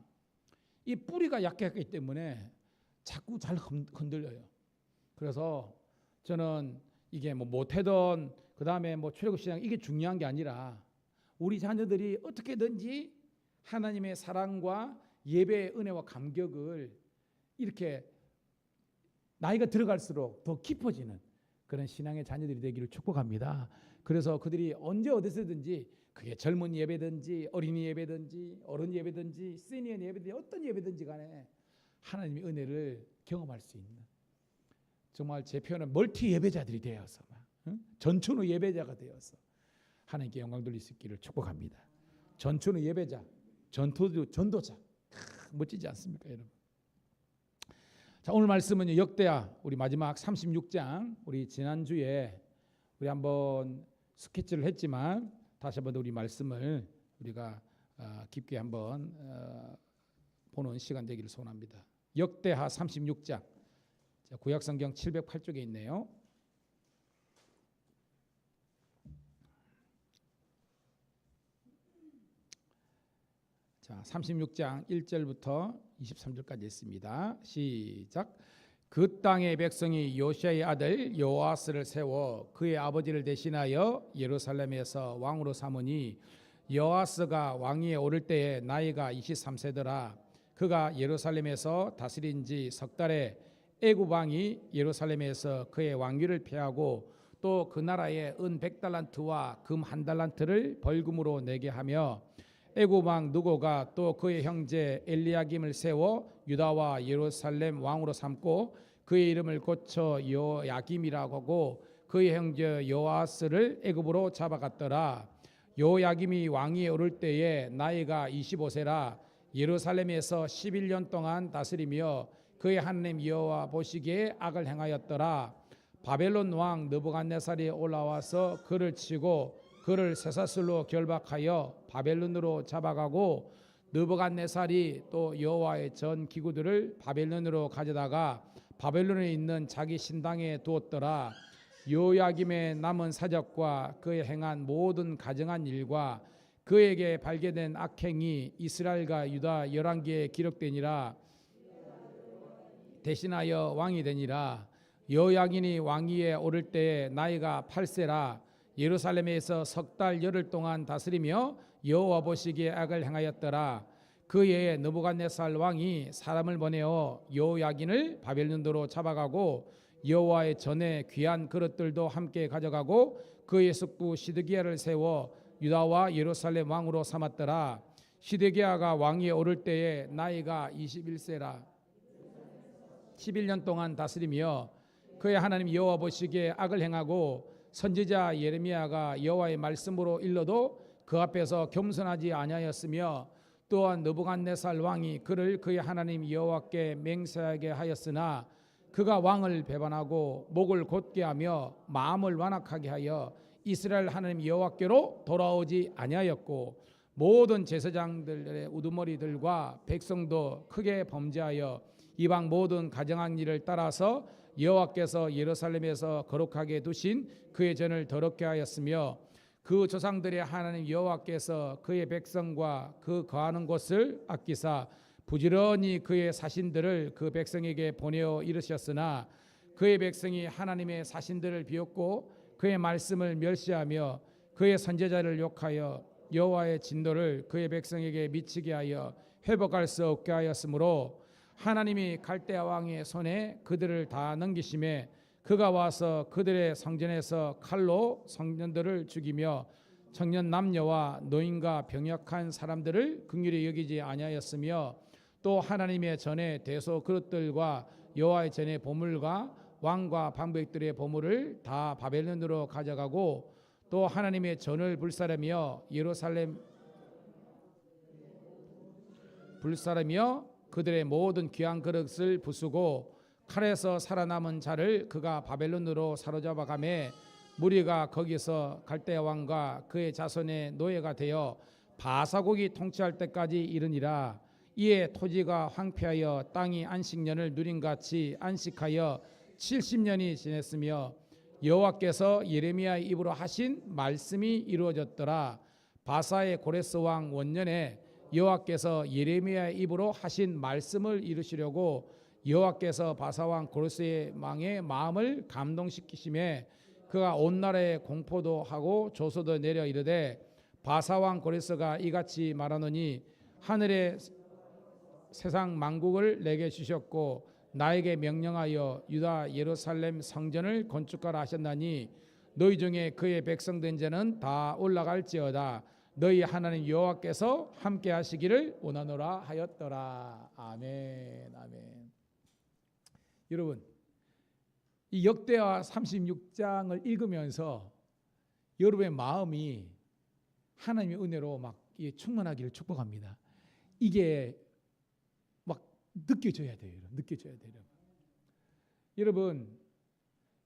S1: 이 뿌리가 약했기 때문에 자꾸 잘 흔들려요. 그래서 저는 이게 뭐 못하던 그 다음에 뭐 출애굽 신앙 이게 중요한 게 아니라 우리 자녀들이 어떻게든지 하나님의 사랑과 예배의 은혜와 감격을 이렇게 나이가 들어갈수록 더 깊어지는 그런 신앙의 자녀들이 되기를 축복합니다. 그래서 그들이 언제 어디서든지 그게 젊은 예배든지 어린이 예배든지 어른 예배든지 시니어 예배든지 어떤 예배든지 간에 하나님의 은혜를 경험할 수 있는 정말 제 표현은 멀티 예배자들이 되어서 전천후 예배자가 되어서 하나님께 영광 돌릴 수 있기를 축복합니다. 전천후 예배자, 전도자 멋지지 않습니까, 여러분? 자, 오늘 말씀은 역대하 우리 마지막 36장, 우리 지난주에 우리 한번 스케치를 했지만 다시 한번 우리 말씀을 우리가 깊게 한번 보는 시간 되기를 소원합니다. 역대하 36장, 구약성경 708쪽에 있네요. 자, 36장 1절부터 23절까지 있습니다. 시작. 그 땅의 백성이 요시아의 아들 요아스를 세워 그의 아버지를 대신하여 예루살렘에서 왕으로 삼으니 요아스가 왕위에 오를 때에 나이가 23세더라. 그가 예루살렘에서 다스린 지 석 달에 애굽 왕이 예루살렘에서 그의 왕위를 폐하고 또 그 나라에 은 100달란트와 금 1달란트를 벌금으로 내게 하며 애굽 왕 느고가 또 그의 형제 엘리야김을 세워 유다와 예루살렘 왕으로 삼고 그의 이름을 고쳐 요야김이라고 하고 그의 형제 요아스를 애굽으로 잡아갔더라. 요야김이 왕위에 오를 때에 나이가 25세라. 예루살렘에서 11년 동안 다스리며 그의 하나님 여호와 보시기에 악을 행하였더라. 바벨론 왕 느부갓네살이 올라와서 그를 치고 그를 쇠사슬로 결박하여 바벨론으로 잡아가고 느부갓네살이 또 여호와의 전 기구들을 바벨론으로 가져다가 바벨론에 있는 자기 신당에 두었더라. 요야김의 남은 사적과 그의 행한 모든 가증한 일과 그에게 발견된 악행이 이스라엘과 유다 열왕기에 기록되니라. 대신하여 왕이 되니라. 요야긴이 왕위에 오를 때에 나이가 8세라. 예루살렘에서 석 달 열흘 동안 다스리며 여호와 보시기에 악을 행하였더라. 그 해에 느부갓네살 왕이 사람을 보내어 요야긴을 바벨론으로 잡아가고 여호와의 전에 귀한 그릇들도 함께 가져가고 그의 숙부 시드기야를 세워 유다와 예루살렘 왕으로 삼았더라. 시드기야가 왕위에 오를 때에 나이가 21세라. 11년 동안 다스리며 그의 하나님 여호와 보시기에 악을 행하고 선지자 예레미야가 여호와의 말씀으로 일러도 그 앞에서 겸손하지 아니하였으며 또한 느부갓네살 왕이 그를 그의 하나님 여호와께 맹세하게 하였으나 그가 왕을 배반하고 목을 곧게 하며 마음을 완악하게 하여 이스라엘 하나님 여호와께로 돌아오지 아니하였고 모든 제사장들의 우두머리들과 백성도 크게 범죄하여 이방 모든 가정한 일을 따라서 여호와께서 예루살렘에서 거룩하게 두신 그의 전을 더럽게 하였으며 그 조상들의 하나님 여호와께서 그의 백성과 그 거하는 곳을 아끼사 부지런히 그의 사신들을 그 백성에게 보내어 이르셨으나 그의 백성이 하나님의 사신들을 비웃고 그의 말씀을 멸시하며 그의 선지자를 욕하여 여호와의 진노를 그의 백성에게 미치게 하여 회복할 수 없게 하였으므로 하나님이 갈대아 왕의 손에 그들을 다 넘기심에 그가 와서 그들의 성전에서 칼로 성년들을 죽이며 청년 남녀와 노인과 병약한 사람들을 긍휼히 여기지 아니하였으며 또 하나님의 전에 대소 그릇들과 여호와의 전의 보물과 왕과 방백들의 보물을 다 바벨론으로 가져가고 또 하나님의 전을 불사르며 예루살렘 불사르며 그들의 모든 귀한 그릇을 부수고 칼에서 살아남은 자를 그가 바벨론으로 사로잡아 가매 무리가 거기서 갈대아 왕과 그의 자손의 노예가 되어 바사국이 통치할 때까지 이르니라. 이에 토지가 황폐하여 땅이 안식년을 누림같이 안식하여 70년이 지냈으며 여호와께서 예레미야의 입으로 하신 말씀이 이루어졌더라. 바사의 고레스 왕 원년에 여호와께서 예레미야의 입으로 하신 말씀을 이루시려고 여호와께서 바사왕 고레스의 왕의 마음을 감동시키심에 그가 온 나라에 공포도 하고 조소도 내려 이르되 바사왕 고레스가 이같이 말하노니 하늘의 세상 만국을 내게 주셨고 나에게 명령하여 유다 예루살렘 성전을 건축하라 하셨나니 너희 중에 그의 백성된 자는 다 올라갈지어다. 너희 하나님 여호와께서 함께 하시기를 원하노라 하였더라. 아멘. 아멘. 여러분, 이 역대하 36장을 읽으면서 여러분의 마음이 하나님의 은혜로 막 충만하기를 축복합니다. 이게 막 느껴져야 돼요. 느껴져야 돼요. 여러분,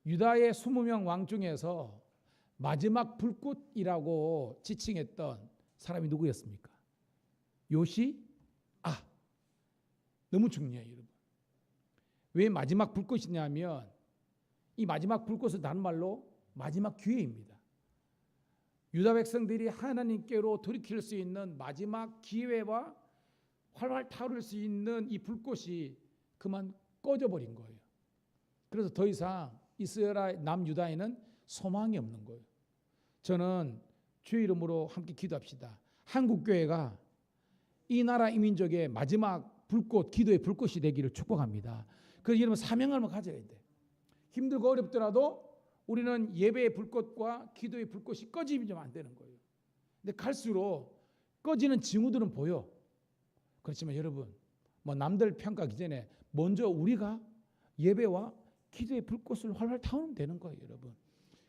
S1: 유다의 20명 왕 중에서 마지막 불꽃이라고 지칭했던 사람이 누구였습니까? 요시? 너무 중요해요, 여러분. 왜 마지막 불꽃이냐면 이 마지막 불꽃은 다른 말로 마지막 기회입니다. 유다 백성들이 하나님께로 돌이킬 수 있는 마지막 기회와 활활 타오를 수 있는 이 불꽃이 그만 꺼져버린 거예요. 그래서 더 이상 이스라엘 남유다에는 소망이 없는 거예요. 저는 주의 이름으로 함께 기도합시다. 한국교회가 이 나라 이 민족의 마지막 불꽃, 기도의 불꽃이 되기를 축복합니다. 그래서 여러분 사명을 가져야 돼. 힘들고 어렵더라도 우리는 예배의 불꽃과 기도의 불꽃이 꺼지면 안 되는 거예요. 근데 갈수록 꺼지는 징후들은 보여. 그렇지만 여러분, 남들 평가하기 전에 먼저 우리가 예배와 기도의 불꽃을 활활 타오르면 되는 거예요, 여러분.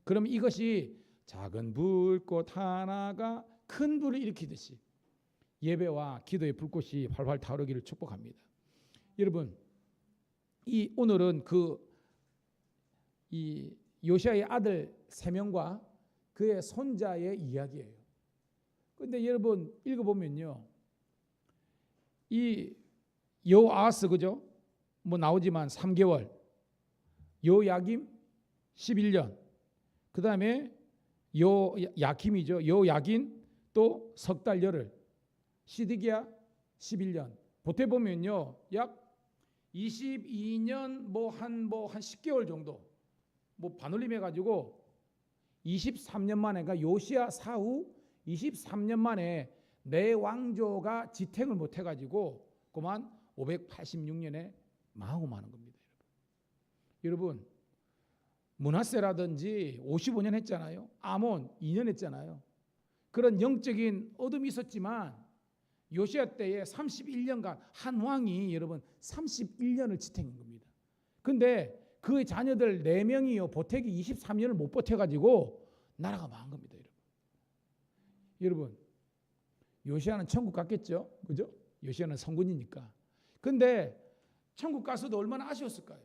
S1: 그럼 이것이 작은 불꽃 하나가 큰 불을 일으키듯이 예배와 기도의 불꽃이 활활 타오르기를 축복합니다. 여러분, 오늘은 이 요시아의 아들 3명과 그의 손자의 이야기예요. 그런데 여러분 읽어보면요, 이 여호아하스 그죠? 나오지만 3개월, 여호야김 11년, 그 다음에 여야김이죠. 여야긴 또 석 달 열흘, 시드기야 11년. 보태 보면요, 약 22년 한 10개월 정도 반올림해 가지고 23년 만에, 그러니까 요시야 사후 23년 만에 내 왕조가 지탱을 못 해가지고 그만 586년에 망하고마는 겁니다. 여러분, 므낫세라든지 55년 했잖아요. 아몬 2년 했잖아요. 그런 영적인 어둠이 있었지만 요시야 때에 31년간 한 왕이 여러분 31년을 지탱한 겁니다. 근데 그 자녀들 4명이요 보태기 23년을 못 버텨가지고 나라가 망한 겁니다. 여러분, 요시야는 천국 갔겠죠, 그죠? 요시야는 성군이니까. 근데 천국 가서도 얼마나 아쉬웠을까요?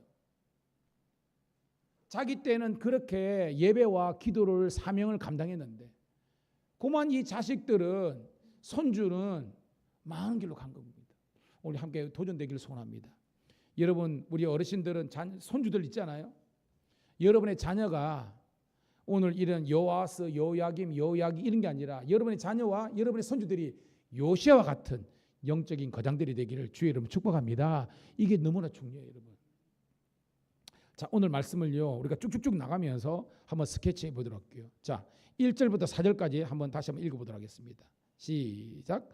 S1: 자기 때는 그렇게 예배와 기도를 사명을 감당했는데 그만 이 자식들은, 손주는 망한 길로 간 겁니다. 우리 함께 도전되기를 소원합니다. 여러분, 우리 어르신들은 손주들 있잖아요. 여러분의 자녀가 오늘 이런 여호아스, 여호야김, 여호야기 이런 게 아니라 여러분의 자녀와 여러분의 손주들이 요시아와 같은 영적인 거장들이 되기를 주의 이름으로 축복합니다. 이게 너무나 중요해요, 여러분. 자, 오늘 말씀을요 우리가 쭉쭉쭉 나가면서 한번 스케치해 보도록 할게요. 자, 1절부터 4절까지 다시 한번 읽어보도록 하겠습니다. 시작.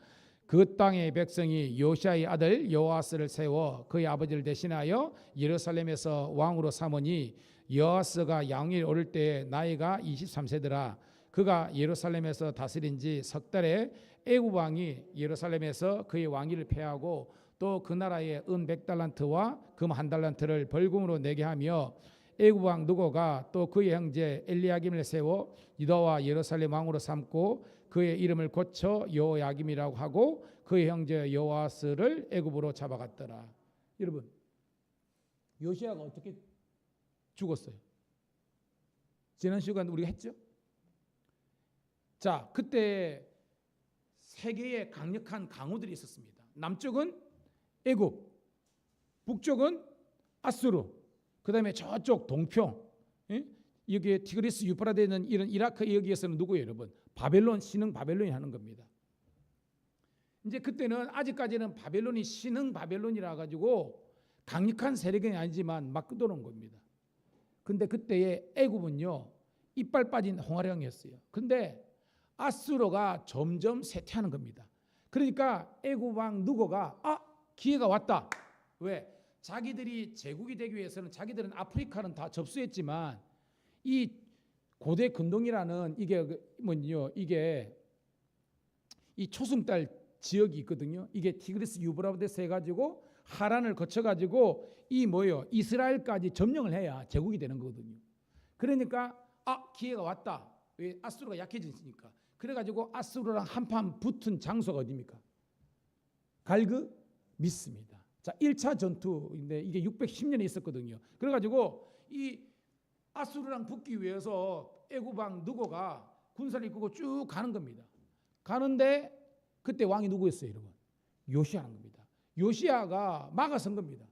S1: 그 땅의 백성이 요시아의 아들 여호아스를 세워 그의 아버지를 대신하여 예루살렘에서 왕으로 삼으니 여호아스가 왕위에 오를 때에 나이가 23세더라. 그가 예루살렘에서 다스린 지 석 달에 애굽 왕이 예루살렘에서 그의 왕위를 폐하고 또 그 나라에 은 100달란트와 금 1달란트를 벌금으로 내게 하며 애굽 왕 느고가 또 그의 형제 엘리야김을 세워 유다와 예루살렘 왕으로 삼고 그의 이름을 고쳐 여호야김이라고 하고 그의 형제 여호아스를 애굽으로 잡아갔더라. 여러분, 요시아가 어떻게 죽었어요? 지난 시간 우리가 했죠? 자, 그때 세 개의 강력한 강호들이 있었습니다. 남쪽은 애굽, 북쪽은 아수르, 그 다음에 저쪽 동평, 여기에 티그리스 유프라데 있는 이런 이라크 여기에서는 누구예요, 여러분? 바벨론, 신흥 바벨론이 하는 겁니다. 이제 그때는 아직까지는 바벨론이 신흥 바벨론이라 가지고 강력한 세력이 아니지만 막 끄도는 겁니다. 근데 그때의 애굽은요 이빨 빠진 홍아령이었어요. 근데 아수르가 점점 쇠퇴하는 겁니다. 그러니까 애굽 왕 느고가 기회가 왔다. 왜? 자기들이 제국이 되기 위해서는 자기들은 아프리카는 다 접수했지만 이 고대 근동이라는 이게 이 초승달 지역이 있거든요. 이게 티그리스 유브라데스 해가지고 하란을 거쳐가지고 이스라엘까지 점령을 해야 제국이 되는 거거든요. 그러니까 기회가 왔다. 왜? 아수르가 약해졌으니까. 그래가지고 아수르랑 한판 붙은 장소가 어디입니까? 갈그 미스입니다. 자, 1차 전투인데 이게 610년에 있었거든요. 그래가지고 이 아수르랑 붙기 위해서 애굽왕 느고가 군사를 이끌고 쭉 가는 겁니다. 가는데 그때 왕이 누구였어요, 여러분? 요시아인 겁니다. 요시아가 막아선 겁니다.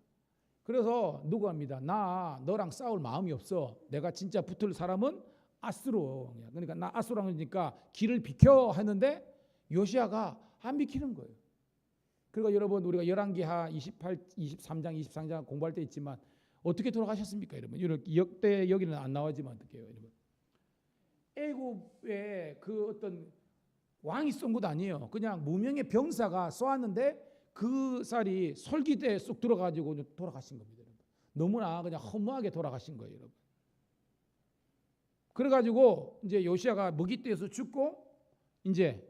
S1: 그래서 누구 합니다. 나 너랑 싸울 마음이 없어. 내가 진짜 붙을 사람은 아수르. 그러니까 나 아수르니까 길을 비켜 하는데 요시아가 안 비키는 거예요. 그리고 여러분 우리가 열왕기하 28, 23장, 24장 공부할 때 있지만 어떻게 돌아가셨습니까, 여러분? 이렇게 역대 여기는 안 나오지만 어떻게 해요, 여러분? 애굽에 그 어떤 왕이 쏜 것도 아니에요. 그냥 무명의 병사가 쏘았는데 그 쌀이 솔기대에 쏙 들어가지고 돌아가신 겁니다, 여러분. 너무나 그냥 허무하게 돌아가신 거예요, 여러분. 그래가지고 이제 요시아가 먹이떼에서 죽고 이제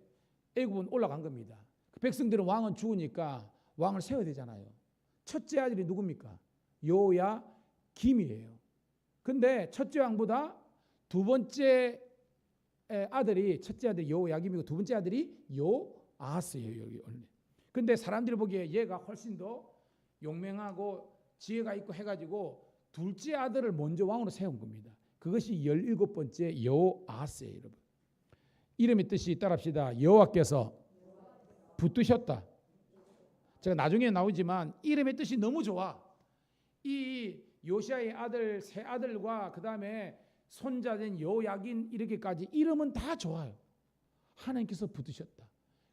S1: 애굽은 올라간 겁니다. 그 백성들은 왕은 죽으니까 왕을 세워야 되잖아요. 첫째 아들이 누굽니까? 요야김이에요. 근데 첫째 왕보다 두 번째 아들이 첫째 아들이 요야김이고 두 번째 아들이 요아하스예요. 여기 원래. 근데 사람들이 보기에 얘가 훨씬 더 용맹하고 지혜가 있고 해가지고 둘째 아들을 먼저 왕으로 세운 겁니다. 그것이 17번째 요아하스예요, 여러분. 이름의 뜻이 따라합시다. 여호와께서 붙드셨다. 제가 나중에 나오지만 이름의 뜻이 너무 좋아. 이 요시아의 아들 세 아들과 그 다음에 손자된 요야긴 이렇게까지 이름은 다 좋아요. 하나님께서 붙드셨다.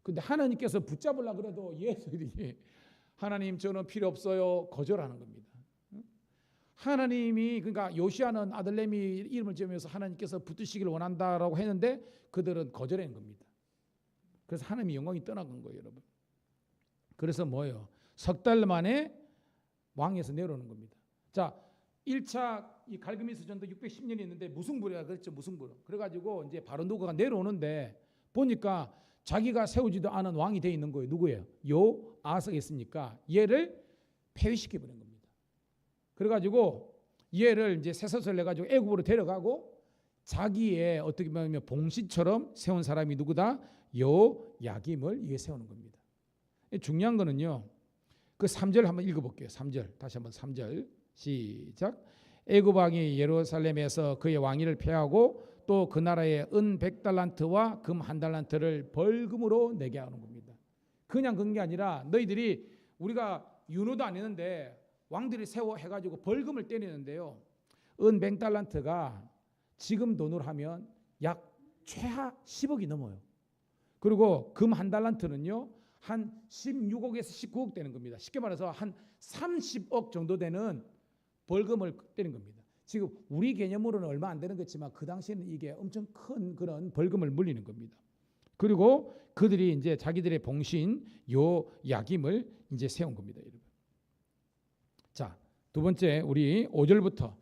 S1: 근데 하나님께서 붙잡으려 그래도 얘들이 하나님 저는 필요 없어요 거절하는 겁니다. 하나님이 그러니까 요시아는 아들내미 이름을 지으면서 하나님께서 붙드시기를 원한다라고 했는데 그들은 거절한 겁니다. 그래서 하나님의 영광이 떠나간 거예요, 여러분. 그래서 뭐예요? 석 달 만에 왕에서 내려오는 겁니다. 자, 1차 이 갈그미스 전도 610년이 있는데 무승부라 그랬죠, 무승부로. 그래가지고 이제 바로 누가가 내려오는데 보니까 자기가 세우지도 않은 왕이 돼 있는 거예요. 누구예요? 요아하스가 있으니까 얘를 폐위시켜 버린 겁니다. 그래가지고 얘를 이제 쇠사슬 내가지고 애굽으로 데려가고 자기의 어떻게 보면 봉시처럼 세운 사람이 누구다? 요야김을 위해 세우는 겁니다. 중요한 거는요. 그 3절 한번 읽어볼게요. 3절 다시 한번 3절 시작. 애굽 왕이 예루살렘에서 그의 왕위를 폐하고 또 그 나라에 은 100달란트와 금 1달란트를 벌금으로 내게 하는 겁니다. 그냥 그런 게 아니라 너희들이 우리가 윤호도 안 했는데 왕들이 세워 해가지고 벌금을 때리는데요. 은 100달란트가 지금 돈으로 하면 약 최하 10억이 넘어요. 그리고 금 1달란트는요. 한 16억에서 19억 되는 겁니다. 쉽게 말해서 한 30억 정도 되는 벌금을 때린 겁니다. 지금 우리 개념으로는 얼마 안 되는 거지만 그 당시에는 이게 엄청 큰 그런 벌금을 물리는 겁니다. 그리고 그들이 이제 자기들의 봉신 요야김을 이제 세운 겁니다, 여러분. 자, 두 번째 우리 5절부터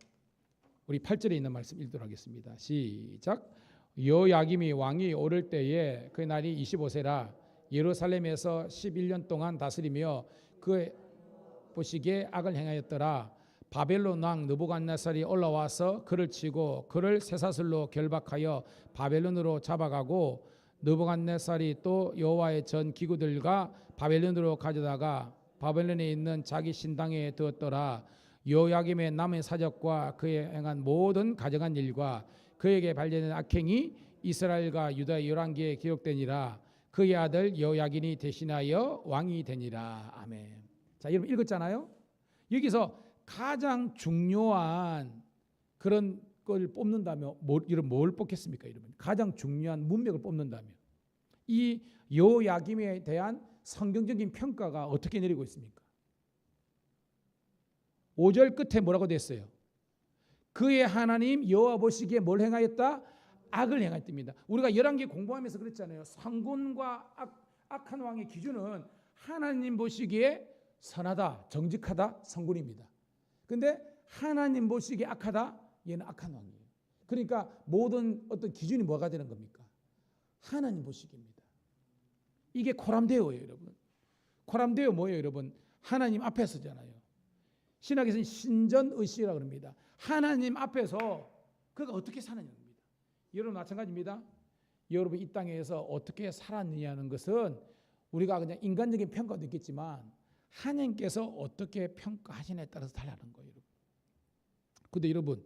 S1: 우리 8절에 있는 말씀 읽도록 하겠습니다. 시작. 요야김이 왕이 오를 때에 그 날이 25세라 예루살렘에서 11년 동안 다스리며 그 보시기에 악을 행하였더라. 바벨론 왕 느부갓네살이 올라와서 그를 치고 그를 쇠사슬로 결박하여 바벨론으로 잡아가고 느부갓네살이 또 여호와의 전 기구들과 바벨론으로 가져다가 바벨론에 있는 자기 신당에 두었더라. 요야김의 남은 사적과 그의 행한 모든 가정한 일과 그에게 발견된 악행이 이스라엘과 유다 열왕기에 기록되니라. 그의 아들 요야긴이 대신하여 왕이 되니라. 아멘. 자, 여러분 읽었잖아요. 여기서 가장 중요한 그런 걸 뽑는다면 뭘 뽑겠습니까, 여러분? 가장 중요한 문맥을 뽑는다면 이 요야김에 대한 성경적인 평가가 어떻게 내리고 있습니까? 5절 끝에 뭐라고 됐어요? 그의 하나님 여호와 보시기에 뭘 행하였다? 악을 행하였답니다. 우리가 열왕기 공부하면서 그랬잖아요. 상군과 악한 왕의 기준은 하나님 보시기에 선하다, 정직하다, 성군입니다. 근데 하나님 보시기에 악하다, 얘는 악한 왕이에요. 그러니까 모든 어떤 기준이 뭐가 되는 겁니까? 하나님 보시기입니다. 이게 코람데오예요, 여러분. 코람데오 뭐예요, 여러분? 하나님 앞에서잖아요. 신학에서는 신전의식이라고 합니다. 하나님 앞에서 그가 어떻게 사느냐입니다. 여러분 마찬가지입니다. 여러분 이 땅에서 어떻게 살았느냐는 것은 우리가 그냥 인간적인 평가도 있겠지만 하나님께서 어떻게 평가하시냐에 따라서 달라는 거예요. 근데 여러분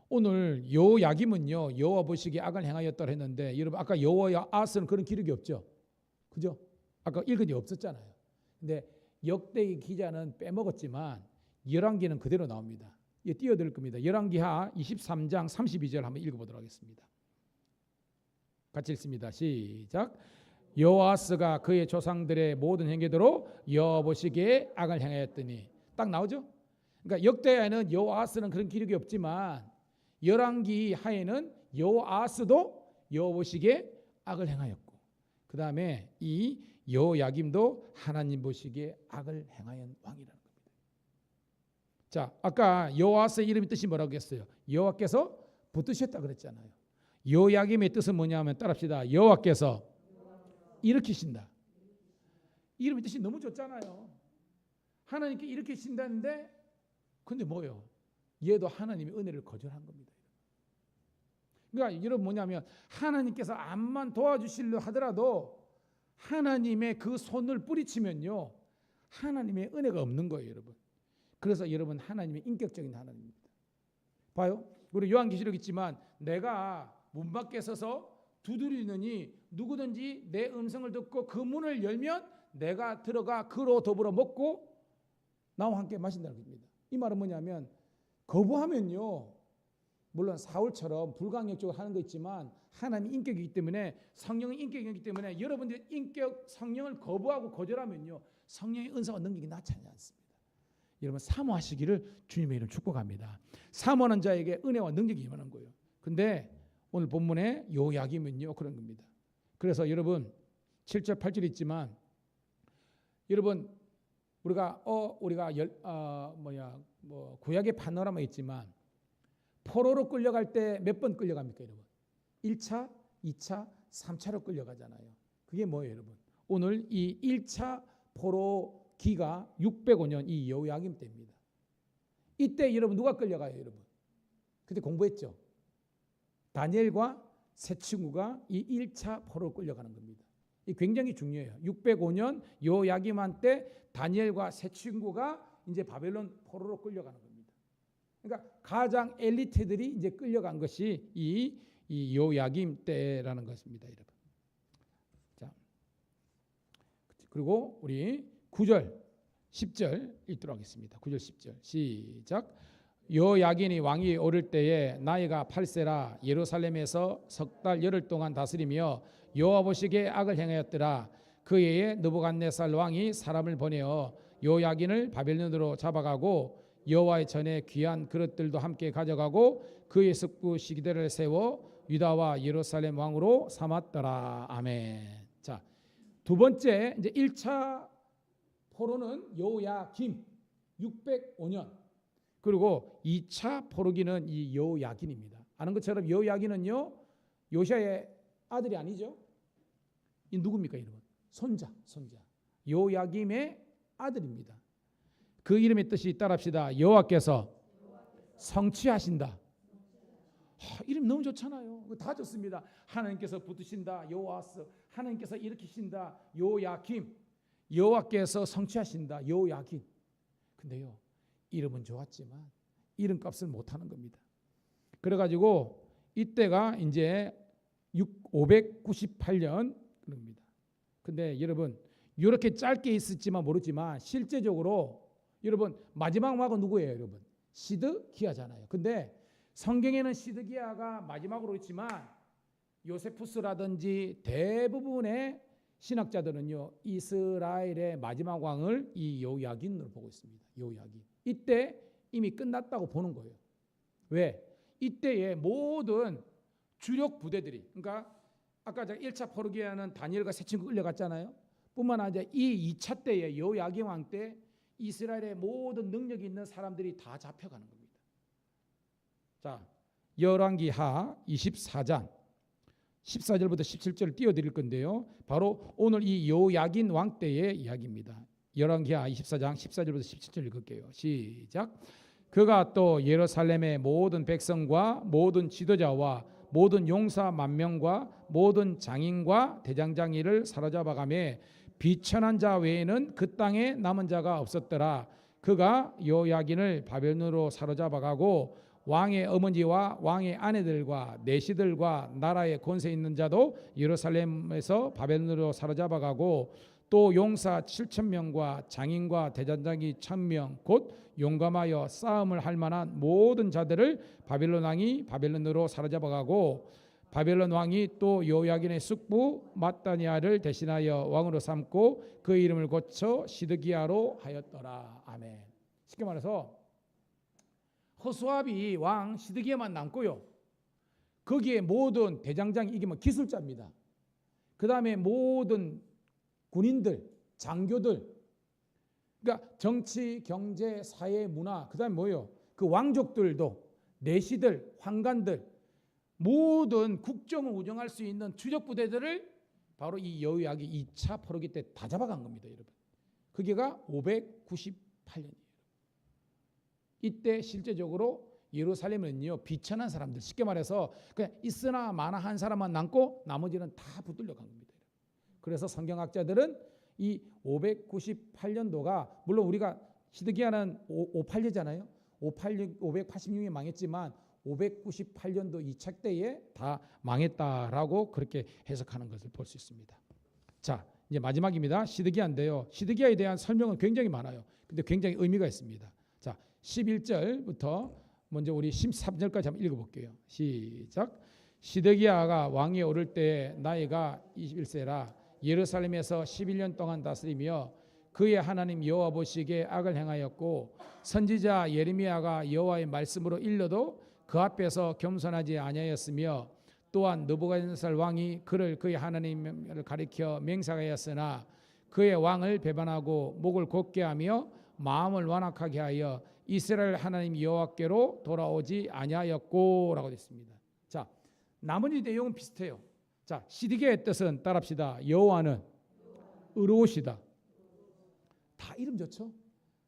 S1: 오늘 여호야김은요 여호와 보시기에 악을 행하였다 했는데 여러분 아까 여호와 아스는 그런 기록이 없죠. 그죠? 아까 읽은 게 없었잖아요. 근데 역대기 기자는 빼먹었지만 열왕기는 그대로 나옵니다. 예, 띄워드릴 겁니다. 열왕기하 23장 32절 한번 읽어보도록 하겠습니다. 같이 읽습니다. 시작. 여호아스가 그의 조상들의 모든 행위대로 여호와 보시기에 악을 행하였더니 딱 나오죠. 그러니까 역대하에는 여호아스는 그런 기록이 없지만 열왕기 하에는 여호아스도 여호와 보시기에 악을 행하였고 그 다음에 이 여호야김도 하나님 보시기에 악을 행하였 왕이라는 겁니다. 자, 아까 여호아스의 이름의 뜻이 뭐라고 했어요? 여호와께서 붙드셨다 그랬잖아요. 여호야김의 뜻은 뭐냐면 따라합시다. 여호와께서 일으키신다. 이름의 뜻이 너무 좋잖아요. 하나님께 일으키신다는데 근데 뭐요? 얘도 하나님의 은혜를 거절한 겁니다. 그러니까 여러분 뭐냐면 하나님께서 암만 도와주시려 하더라도 하나님의 그 손을 뿌리치면요 하나님의 은혜가 없는 거예요, 여러분. 그래서 여러분 하나님의 인격적인 하나님입니다. 봐요. 우리 요한계시록 있지만 내가 문 밖에 서서 두드리느니 누구든지 내 음성을 듣고 그 문을 열면 내가 들어가 그로 더불어 먹고 나와 함께 마신다는 겁니다. 이 말은 뭐냐면 거부하면요 물론 사울처럼 불강력적으로 하는 거 있지만 하나님이 인격이기 때문에 성령의 인격이기 때문에 여러분들 인격 성령을 거부하고 거절하면요 성령의 은사와 능력이 나타나지 않습니다. 여러분 사모하시기를 주님의 이름 축복합니다. 사모하는 자에게 은혜와 능력이 임하는 거예요. 근데 오늘 본문에 여호야김은요 그런 겁니다. 그래서 여러분 7절 8절 있지만 여러분 우리가 구약의 파노라마 있지만 포로로 끌려갈 때 몇 번 끌려갑니까, 여러분? 1차, 2차, 3차로 끌려가잖아요. 그게 뭐예요, 여러분? 오늘 이 1차 포로기가 605년 이 여호야김 때입니다. 이때 여러분 누가 끌려가요, 여러분? 그때 공부했죠? 다니엘과 세 친구가 이 1차 포로로 끌려가는 겁니다. 이 굉장히 중요해요. 605년 여호야김 때 다니엘과 세 친구가 이제 바벨론 포로로 끌려가는 겁니다. 그러니까 가장 엘리트들이 이제 끌려간 것이 이 여호야김 때라는 것입니다, 여러분. 자, 그리고 우리 9절, 10절 읽도록 하겠습니다. 9절, 10절 시작. 여호야긴이 왕위 오를 때에 나이가 8세라 예루살렘에서 석 달 열흘 동안 다스리며 여호와 보시기에 악을 행하였더라. 그 해에 느부갓네살 왕이 사람을 보내어 여호야긴을 바벨론으로 잡아가고 여호와의 전에 귀한 그릇들도 함께 가져가고 그의 숙부 시기대를 세워 유다와 예루살렘 왕으로 삼았더라. 아멘. 자, 두 번째 이제 1차 포로는 여호야김 605년. 그리고 2차 포로기는 이 여호야긴입니다. 아는 것처럼 여호야긴은요 요시아의 아들이 아니죠. 이 누굽니까, 여러분? 손자. 여호야김의 아들입니다. 그 이름의 뜻이 따라합시다. 여호와께서 성취하신다. 이름 너무 좋잖아요. 다 좋습니다. 하나님께서 붙으신다. 여호와스. 하나님께서 일으키신다. 여호야김. 여호와께서 성취하신다. 여호야긴. 근데요 이름은 좋았지만 이름값을 못하는 겁니다. 그래가지고 이때가 이제 598년 겁니다. 근데 여러분 이렇게 짧게 있었지만 모르지만 실제적으로 여러분 마지막 왕은 누구예요, 여러분? 시드기야잖아요. 근데 성경에는 시드기야가 마지막으로 있지만 요세푸스라든지 대부분의 신학자들은요 이스라엘의 마지막 왕을 이 여호야긴으로 보고 있습니다. 여호야긴. 이때 이미 끝났다고 보는 거예요. 왜? 이때의 모든 주력 부대들이, 그러니까 아까 제가 1차 포로기에는 다니엘과 세 친구 끌려갔잖아요. 뿐만 아니라 이 2차 때의 여호야긴 왕 때 이스라엘의 모든 능력이 있는 사람들이 다 잡혀가는 겁니다. 자, 열왕기하 24장 14절부터 17절을 띄워드릴 건데요. 바로 오늘 이 여호야긴 왕 때의 이야기입니다. 열왕기하 24장 14절부터 17절 읽을게요. 시작. 그가 또 예루살렘의 모든 백성과 모든 지도자와 모든 용사 10,000명과 모든 장인과 대장장이를 사로잡아가며 비천한 자 외에는 그 땅에 남은 자가 없었더라. 그가 여호야긴을 바벨론으로 사로잡아가고 왕의 어머니와 왕의 아내들과 내시들과 나라의 권세 있는 자도 예루살렘에서 바벨론으로 사로잡아가고 또 용사 7,000명과 장인과 대장장이 1,000명 곧 용감하여 싸움을 할 만한 모든 자들을 바벨론 왕이 바벨론으로 사로잡아가고 바벨론 왕이 또 여호야긴의 숙부 마따니아를 대신하여 왕으로 삼고 그 이름을 고쳐 시드기야로 하였더라. 아멘. 쉽게 말해서 허수아비 왕 시드기야만 남고요. 거기에 모든 대장장이 이게 뭐 기술자입니다. 그 다음에 모든 군인들, 장교들, 그러니까 정치, 경제, 사회, 문화, 그 다음에 뭐예요? 그 왕족들도 내시들, 황관들, 모든 국정을 운영할 수 있는 추적 부대들을 바로 이 여호야긴 2차 포로기 때 다 잡아간 겁니다, 여러분. 그게가 598년이에요. 이때 실제적으로 예루살렘은요 비천한 사람들, 쉽게 말해서 그냥 있으나 마나 한 사람만 남고 나머지는 다 붙들려 간 겁니다. 그래서 성경학자들은 이 598년도가 물론 우리가 시드기야는 586잖아요. 586이 망했지만 598년도 이 책 때에 다 망했다라고 그렇게 해석하는 것을 볼 수 있습니다. 자, 이제 마지막입니다. 시드기야인데요. 시드기야에 대한 설명은 굉장히 많아요. 근데 굉장히 의미가 있습니다. 자, 11절부터 먼저 우리 13절까지 한번 읽어볼게요. 시작. 시드기야가 왕위에 오를 때 나이가 21세라 예루살렘에서 11년 동안 다스리며 그의 하나님 여호와 보시기에 악을 행하였고 선지자 예레미야가 여호와의 말씀으로 일러도 그 앞에서 겸손하지 아니하였으며 또한 느부갓네살 왕이 그를 그의 하나님을 가리켜 맹세하였으나 그의 왕을 배반하고 목을 곧게 하며 마음을 완악하게 하여 이스라엘 하나님 여호와께로 돌아오지 아니하였고라고 됐습니다. 자, 나머지 내용은 비슷해요. 자, 시드기야의 뜻은 따라합시다. 여호와는 의로우시다. 다 이름 좋죠?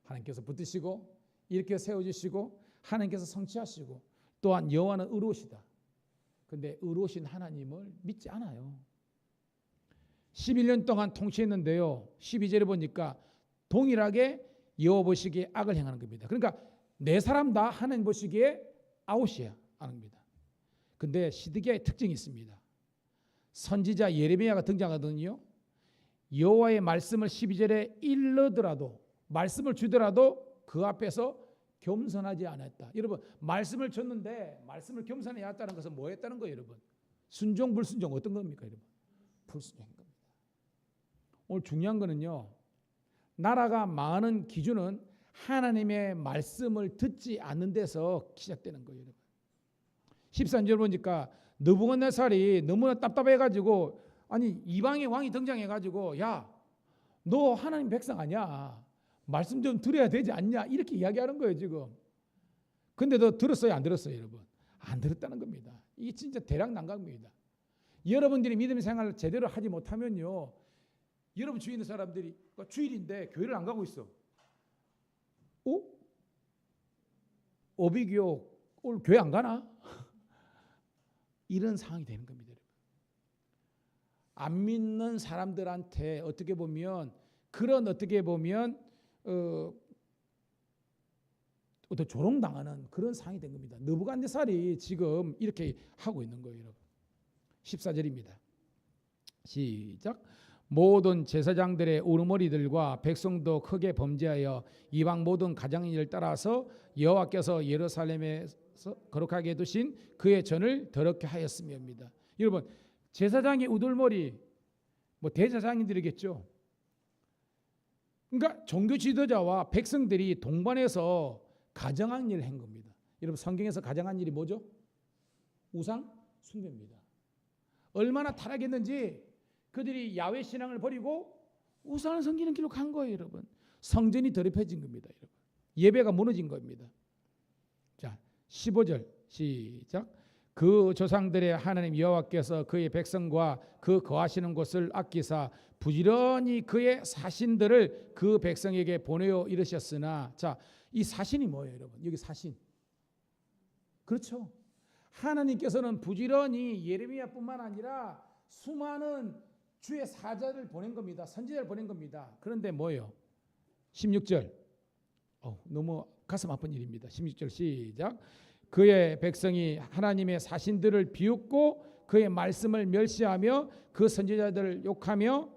S1: 하나님께서 붙드시고 이렇게 세워주시고 하나님께서 성취하시고 또한 여호와는 의로우시다. 근데 의로우신 하나님을 믿지 않아요. 11년 동안 통치했는데요. 12절에 보니까 동일하게 여호와 보시기에 악을 행하는 겁니다. 그러니까 네 사람 다 하나님 보시기에 아웃이야 하는 겁니다. 근데 시드기야의 특징이 있습니다. 선지자 예레미야가 등장하더니요. 여호와의 말씀을 12절에 일러더라도 말씀을 주더라도 그 앞에서 겸손하지 않았다. 여러분 말씀을 줬는데 말씀을 겸손하지 않았다는 것은 뭐 했다는 거예요, 여러분? 순종 불순종 어떤 겁니까, 여러분? 불순종인 겁니다. 오늘 중요한 거는요. 나라가 망하는 기준은 하나님의 말씀을 듣지 않는 데서 시작되는 거예요, 여러분. 13절 보니까 느부갓네살이 너무나 답답해가지고 아니 이방의 왕이 등장해가지고 야, 너 하나님 백성 아니야? 말씀 좀 들어야 되지 않냐? 이렇게 이야기하는 거예요 지금. 근데 너 들었어요 안 들었어요 여러분? 안 들었다는 겁니다. 이게 진짜 대략 난감입니다. 여러분들이 믿음 생활을 제대로 하지 못하면요. 여러분 주위에 있는 사람들이 주일인데 교회를 안 가고 있어. 오비교 오늘 교회 안 가나? 이런 상황이 되는 겁니다. 여러분. 안 믿는 사람들한테 어떻게 보면 그런 어떻게 보면 어떤 조롱당하는 그런 상황이 된 겁니다. 느부갓네살이 지금 이렇게 하고 있는 거예요, 여러분. 14절입니다. 시작. 모든 제사장들의 우르머리들과 백성도 크게 범죄하여 이방 모든 가장일을 따라서 여호와께서 예루살렘에서 거룩하게 두신 그의 전을 더럽게 하였음이옵니다. 여러분 제사장의 우두머리 뭐 대제사장들이겠죠. 그러니까 종교 지도자와 백성들이 동반해서 가정한 일을 한 겁니다. 여러분 성경에서 가정한 일이 뭐죠? 우상 숭배입니다. 얼마나 타락했는지 그들이 야훼 신앙을 버리고 우상을 섬기는 길로 간 거예요, 여러분. 성전이 더럽혀진 겁니다, 여러분. 예배가 무너진 겁니다. 자, 15절 시작. 그 조상들의 하나님 여호와께서 그의 백성과 그 거하시는 곳을 아끼사 부지런히 그의 사신들을 그 백성에게 보내어 이르셨으나, 자, 이 사신이 뭐예요, 여러분? 여기 사신. 그렇죠. 하나님께서는 부지런히 예레미야뿐만 아니라 수많은 주의 사자를 보낸 겁니다. 선지자를 보낸 겁니다. 그런데 뭐예요? 16절. 너무 가슴 아픈 일입니다. 16절 시작. 그의 백성이 하나님의 사신들을 비웃고 그의 말씀을 멸시하며 그 선지자들을 욕하며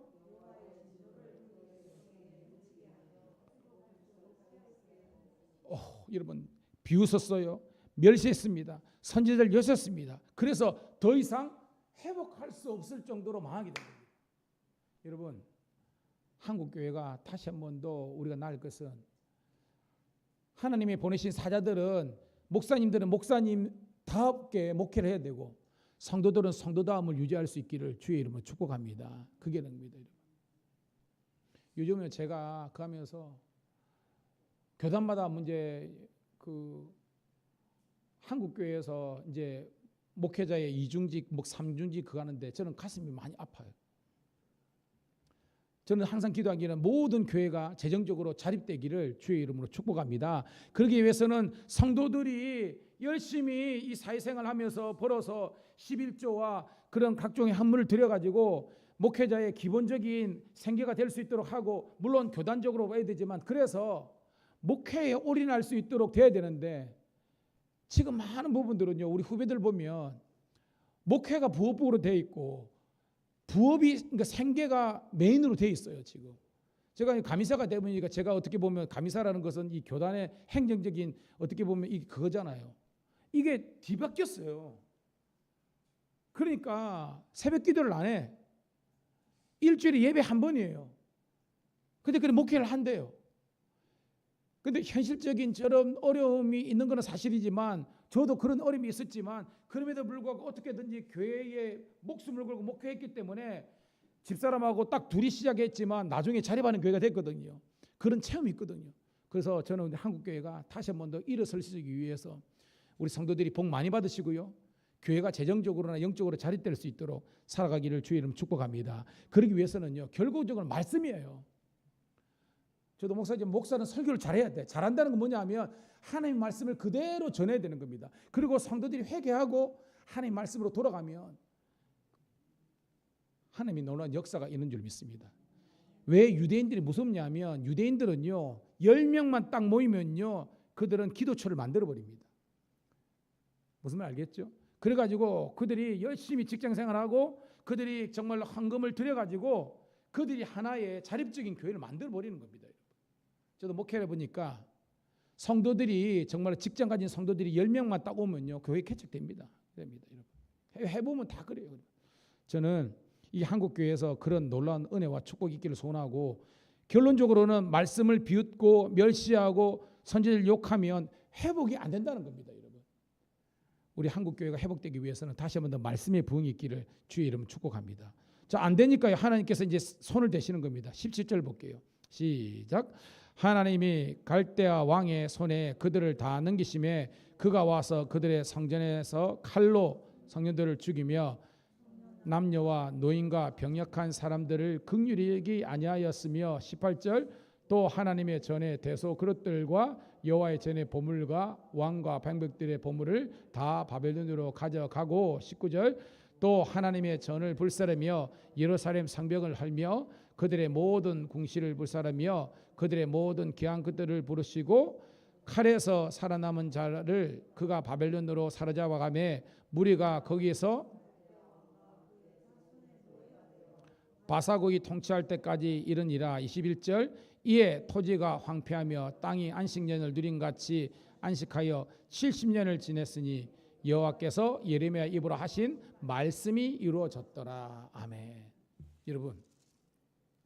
S1: 여러분 비웃었어요. 멸시했습니다. 선지자를 여셨습니다. 그래서 더 이상 회복할 수 없을 정도로 망하게 됩니다. 여러분 한국교회가 다시 한 번 더 우리가 날 것은 하나님이 보내신 사자들은 목사님들은 목사님답게 목회를 해야 되고 성도들은 성도다움을 유지할 수 있기를 주의 이름으로 축복합니다. 그게 됩니다. 요즘에 제가 가면서 교단마다 문제 한국교회에서 이제 목회자의 이중직, 삼중직 그거 하는데 저는 가슴이 많이 아파요. 저는 항상 기도하기는 모든 교회가 재정적으로 자립되기를 주의 이름으로 축복합니다. 그러기 위해서는 성도들이 열심히 이 사회생활 하면서 벌어서 11조와 그런 각종의 한물을 들여가지고 목회자의 기본적인 생계가 될 수 있도록 하고 물론 교단적으로 와야 되지만 그래서 목회에 올인할 수 있도록 돼야 되는데 지금 많은 부분들은요 우리 후배들 보면 목회가 부업으로 돼 있고 부업이 그러니까 생계가 메인으로 돼 있어요. 지금 제가 감리사가 되보니까 제가 어떻게 보면 감리사라는 것은 이 교단의 행정적인 어떻게 보면 이 그거잖아요. 이게 뒤바뀌었어요. 그러니까 새벽 기도를 안 해. 일주일에 예배 한 번이에요. 근데 그래 목회를 한대요. 근데 현실적인 저런 어려움이 있는 것은 사실이지만 저도 그런 어려움이 있었지만 그럼에도 불구하고 어떻게든지 교회에 목숨을 걸고 목회했기 때문에 집사람하고 딱 둘이 시작했지만 나중에 자립하는 교회가 됐거든요. 그런 체험이 있거든요. 그래서 저는 한국교회가 다시 한 번 더 일어서기 위해서 우리 성도들이 복 많이 받으시고요. 교회가 재정적으로나 영적으로 자립될 수 있도록 살아가기를 주의 이름 축복합니다. 그러기 위해서는요. 결국적으로 말씀이에요. 저도 목사는 설교를 잘해야 돼. 잘한다는 건 뭐냐 하면 하나님의 말씀을 그대로 전해야 되는 겁니다. 그리고 성도들이 회개하고 하나님의 말씀으로 돌아가면 하나님이 놀라운 역사가 있는 줄 믿습니다. 왜 유대인들이 무섭냐면 유대인들은요 10명만 딱 모이면요 그들은 기도처를 만들어버립니다. 무슨 말 알겠죠? 그래가지고 그들이 열심히 직장생활하고 그들이 정말로 헌금을 들여가지고 그들이 하나의 자립적인 교회를 만들어버리는 겁니다. 저도 목회를 해보니까 성도들이 정말 직장 가진 성도들이 10명만 딱 오면요 교회 개척됩니다. 해보면 다 그래요. 저는 이 한국교회에서 그런 놀라운 은혜와 축복이 있기를 소원하고 결론적으로는 말씀을 비웃고 멸시하고 선지자를 욕하면 회복이 안 된다는 겁니다. 여러분 우리 한국교회가 회복되기 위해서는 다시 한번 더 말씀의 부흥이 있기를 주의 이름 축복합니다. 자, 안 되니까요 하나님께서 이제 손을 대시는 겁니다. 17절 볼게요. 시작. 하나님이 갈대아 왕의 손에 그들을 다 넘기심에 그가 와서 그들의 성전에서 칼로 성년들을 죽이며 남녀와 노인과 병약한 사람들을 긍휼히 여기지 아니하였으며 18절 또 하나님의 전에 대소 그릇들과 여호와의 전에 보물과 왕과 방백들의 보물을 다 바벨론으로 가져가고 19절 또 하나님의 전을 불사르며 예루살렘 성벽을 헐며 그들의 모든 궁시를 불사르며 그들의 모든 귀한 것들을 부르시고 칼에서 살아남은 자를 그가 바벨론으로 사로잡아가매 무리가 거기에서 바사국이 통치할 때까지 이르니라. 21절 이에 토지가 황폐하며 땅이 안식년을 누린 같이 안식하여 70년을 지냈으니 여호와께서 예레미야 입으로 하신 말씀이 이루어졌더라. 아멘. 여러분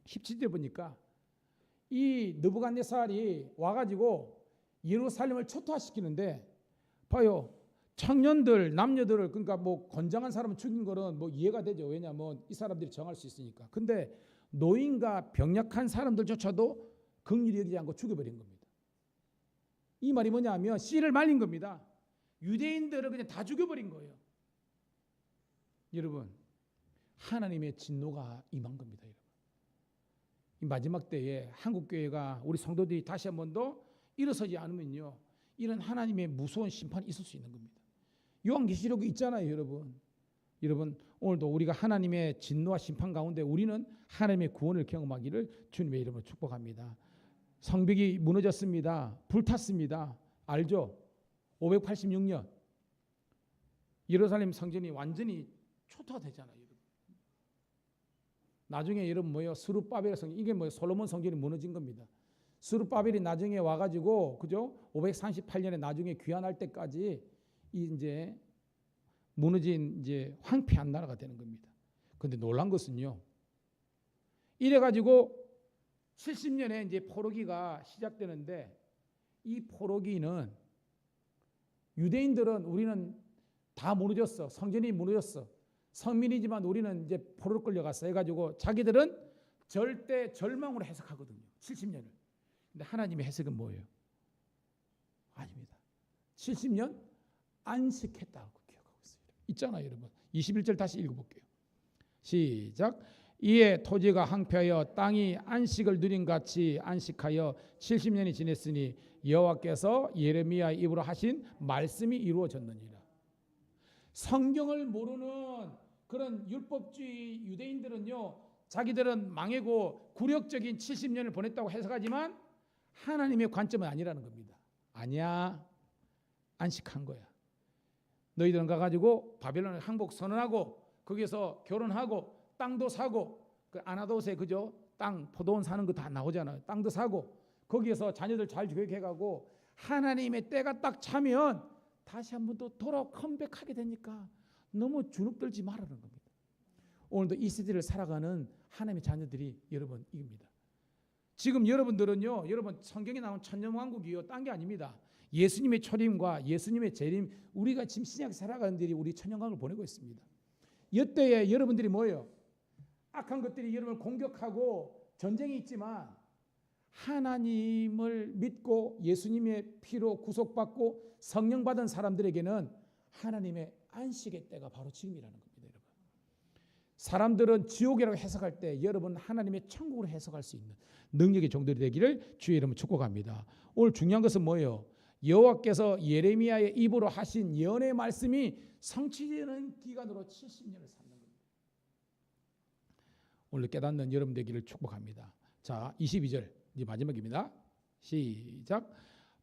S1: 17절 보니까 이 느부갓네살이 와가지고 예루살렘을 초토화시키는데 봐요. 청년들, 남녀들을 그러니까 뭐 건장한 사람을 죽인 거는 뭐 이해가 되죠. 왜냐하면 이 사람들이 정할 수 있으니까. 근데 노인과 병약한 사람들조차도 긍휼히 여기지 않고 죽여버린 겁니다. 이 말이 뭐냐면 씨를 말린 겁니다. 유대인들을 그냥 다 죽여버린 거예요. 여러분 하나님의 진노가 임한 겁니다. 여러분. 이 마지막 때에 한국교회가 우리 성도들이 다시 한 번 더 일어서지 않으면요 이런 하나님의 무서운 심판이 있을 수 있는 겁니다. 요한계시록이 있잖아요. 여러분 여러분 오늘도 우리가 하나님의 진노와 심판 가운데 우리는 하나님의 구원을 경험하기를 주님의 이름으로 축복합니다. 성벽이 무너졌습니다. 불탔습니다. 알죠? 586년 예루살렘 성전이 완전히 초토화되잖아요. 나중에 여러분 뭐예요? 스룹바벨 성전, 이게 뭐예요? 솔로몬 성전이 무너진 겁니다. 스룹바벨이 나중에 와가지고 그죠? 538년에 나중에 귀환할 때까지 이제 무너진 이제 황폐한 나라가 되는 겁니다. 그런데 놀란 것은요. 이래가지고 70년에 이제 포로기가 시작되는데 이 포로기는 유대인들은 우리는 다 무너졌어. 성전이 무너졌어. 성민이지만 우리는 이제 포로로 끌려갔어 해가지고 자기들은 절대 절망으로 해석하거든요. 70년을. 근데 하나님의 해석은 뭐예요? 아닙니다. 70년 안식했다고 기억하고 있어요. 있잖아요, 여러분. 21절 다시 읽어볼게요. 시작. 이에 토지가 황폐하여 땅이 안식을 누린 같이 안식하여 70년이 지냈으니 여호와께서 예레미야의 입으로 하신 말씀이 이루어졌느니라. 성경을 모르는 그런 율법주의 유대인들은요, 자기들은 망하고 굴욕적인 70년을 보냈다고 해석하지만 하나님의 관점은 아니라는 겁니다. 아니야, 안식한 거야. 너희들은 가가지고 바벨론을 항복 선언하고 거기서 결혼하고 땅도 사고 그 아나도세 그죠? 땅 포도원 사는 거 다 나오잖아요. 땅도 사고 거기에서 자녀들 잘 교육해가고 하나님의 때가 딱 차면 다시 한번 또 돌아 컴백하게 되니까 너무 주눅들지 말라는 겁니다. 오늘도 이 시대를 살아가는 하나님의 자녀들이 여러분 입니다. 지금 여러분들은요, 여러분 성경에 나온 천년왕국이요, 딴 게 아닙니다. 예수님의 초림과 예수님의 재림, 우리가 지금 신약 살아가는 들이 우리 천년왕국을 보내고 있습니다. 이때에 여러분들이 뭐예요? 악한 것들이 여러분을 공격하고 전쟁이 있지만 하나님을 믿고 예수님의 피로 구속받고 성령 받은 사람들에게는 하나님의 안식의 때가 바로 지금이라는 겁니다. 여러분. 사람들은 지옥이라고 해석할 때 여러분 하나님의 천국으로 해석할 수 있는 능력의 종들이 되기를 주의 이름으로 축복합니다. 오늘 중요한 것은 뭐예요? 여호와께서 예레미야의 입으로 하신 예언의 말씀이 성취되는 기간으로 70년을 삼는 겁니다. 오늘 깨닫는 여러분 되기를 축복합니다. 자, 22절 이제 마지막입니다. 시작.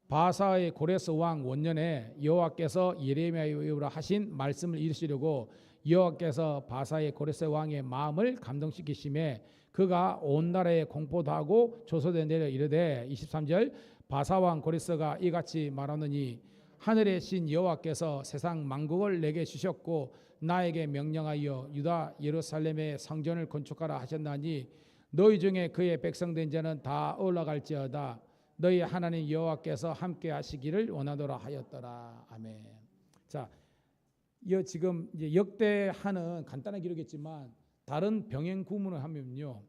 S1: 바사의 고레스 왕 원년에 여호와께서 예레미야의 입으로 하신 말씀을 이루시려고 여호와께서 바사의 고레스 왕의 마음을 감동시키심에 그가 온 나라에 공포도 하고 조소대 내려 이르되 23절 바사 왕 고레스가 이같이 말하느니 하늘의 신 여호와께서 세상 만국을 내게 주셨고 나에게 명령하여 유다 예루살렘의 성전을 건축하라 하셨나니 너희 중에 그의 백성된 자는 다 올라갈지어다. 너희 하나님 여호와께서 함께 하시기를 원하노라 하였더라. 아멘. 자, 지금 이제 역대하는 간단한 기록이겠지만 다른 병행 구문을 하면요,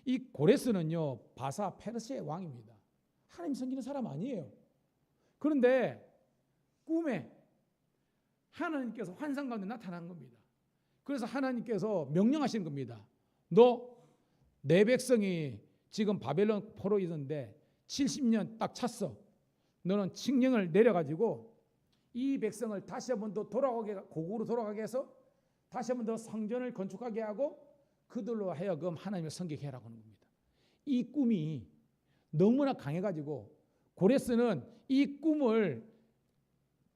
S1: 이 고레스는요 바사 페르시아의 왕입니다. 하나님 섬기는 사람 아니에요. 그런데 꿈에 하나님께서 환상 가운데 나타난 겁니다. 그래서 하나님께서 명령하신 겁니다. 너 내 백성이 지금 바벨론 포로 있는데 70년 딱 찼어. 너는 칙령을 내려가지고 이 백성을 다시 한번 더 돌아가게, 고국으로 돌아가게 해서 다시 한번 더 성전을 건축하게 하고 그들로 하여금 하나님을 섬기게 하라고 하는 겁니다. 이 꿈이 너무나 강해가지고 고레스는 이 꿈을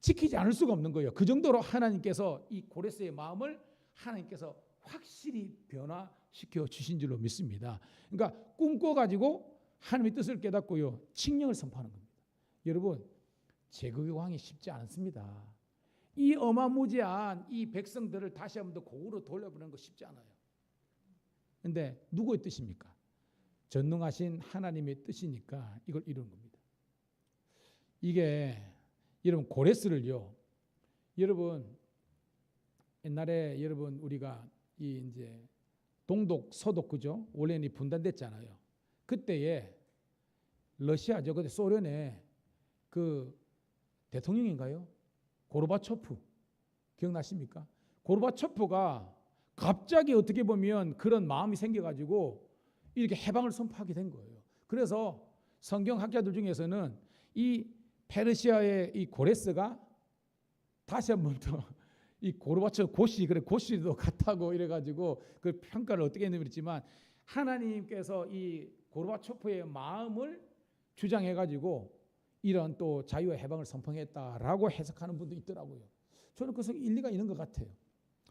S1: 지키지 않을 수가 없는 거예요. 그 정도로 하나님께서 이 고레스의 마음을 하나님께서 확실히 변화시켜 주신 줄로 믿습니다. 그러니까 꿈꿔가지고 하나님의 뜻을 깨닫고요, 칙령을 선포하는 겁니다. 여러분, 제국의 왕이 쉽지 않습니다. 이 어마무지한 이 백성들을 다시 한번 더 고국으로 돌려보내는 거 쉽지 않아요. 그런데 누구의 뜻입니까? 전능하신 하나님의 뜻이니까 이걸 이루는 겁니다. 이게 여러분 고레스를요, 여러분 옛날에 여러분 우리가 이 이제 동독 서독 그죠? 원래는 분단됐잖아요. 그때에 러시아죠. 그때 소련의 그 대통령인가요? 고르바초프 기억나십니까? 고르바초프가 갑자기 어떻게 보면 그런 마음이 생겨가지고 이렇게 해방을 선포하게 된 거예요. 그래서 성경학자들 중에서는 이 페르시아의 이 고레스가 다시 한번 더 이 고르바초프 고시도 같다고 이래가지고 그 평가를 어떻게 했는지 그랬지만 하나님께서 이 고르바초프의 마음을 주장해가지고 이런 또 자유와 해방을 선포했다라고 해석하는 분도 있더라고요. 저는 그것은 일리가 있는 것 같아요.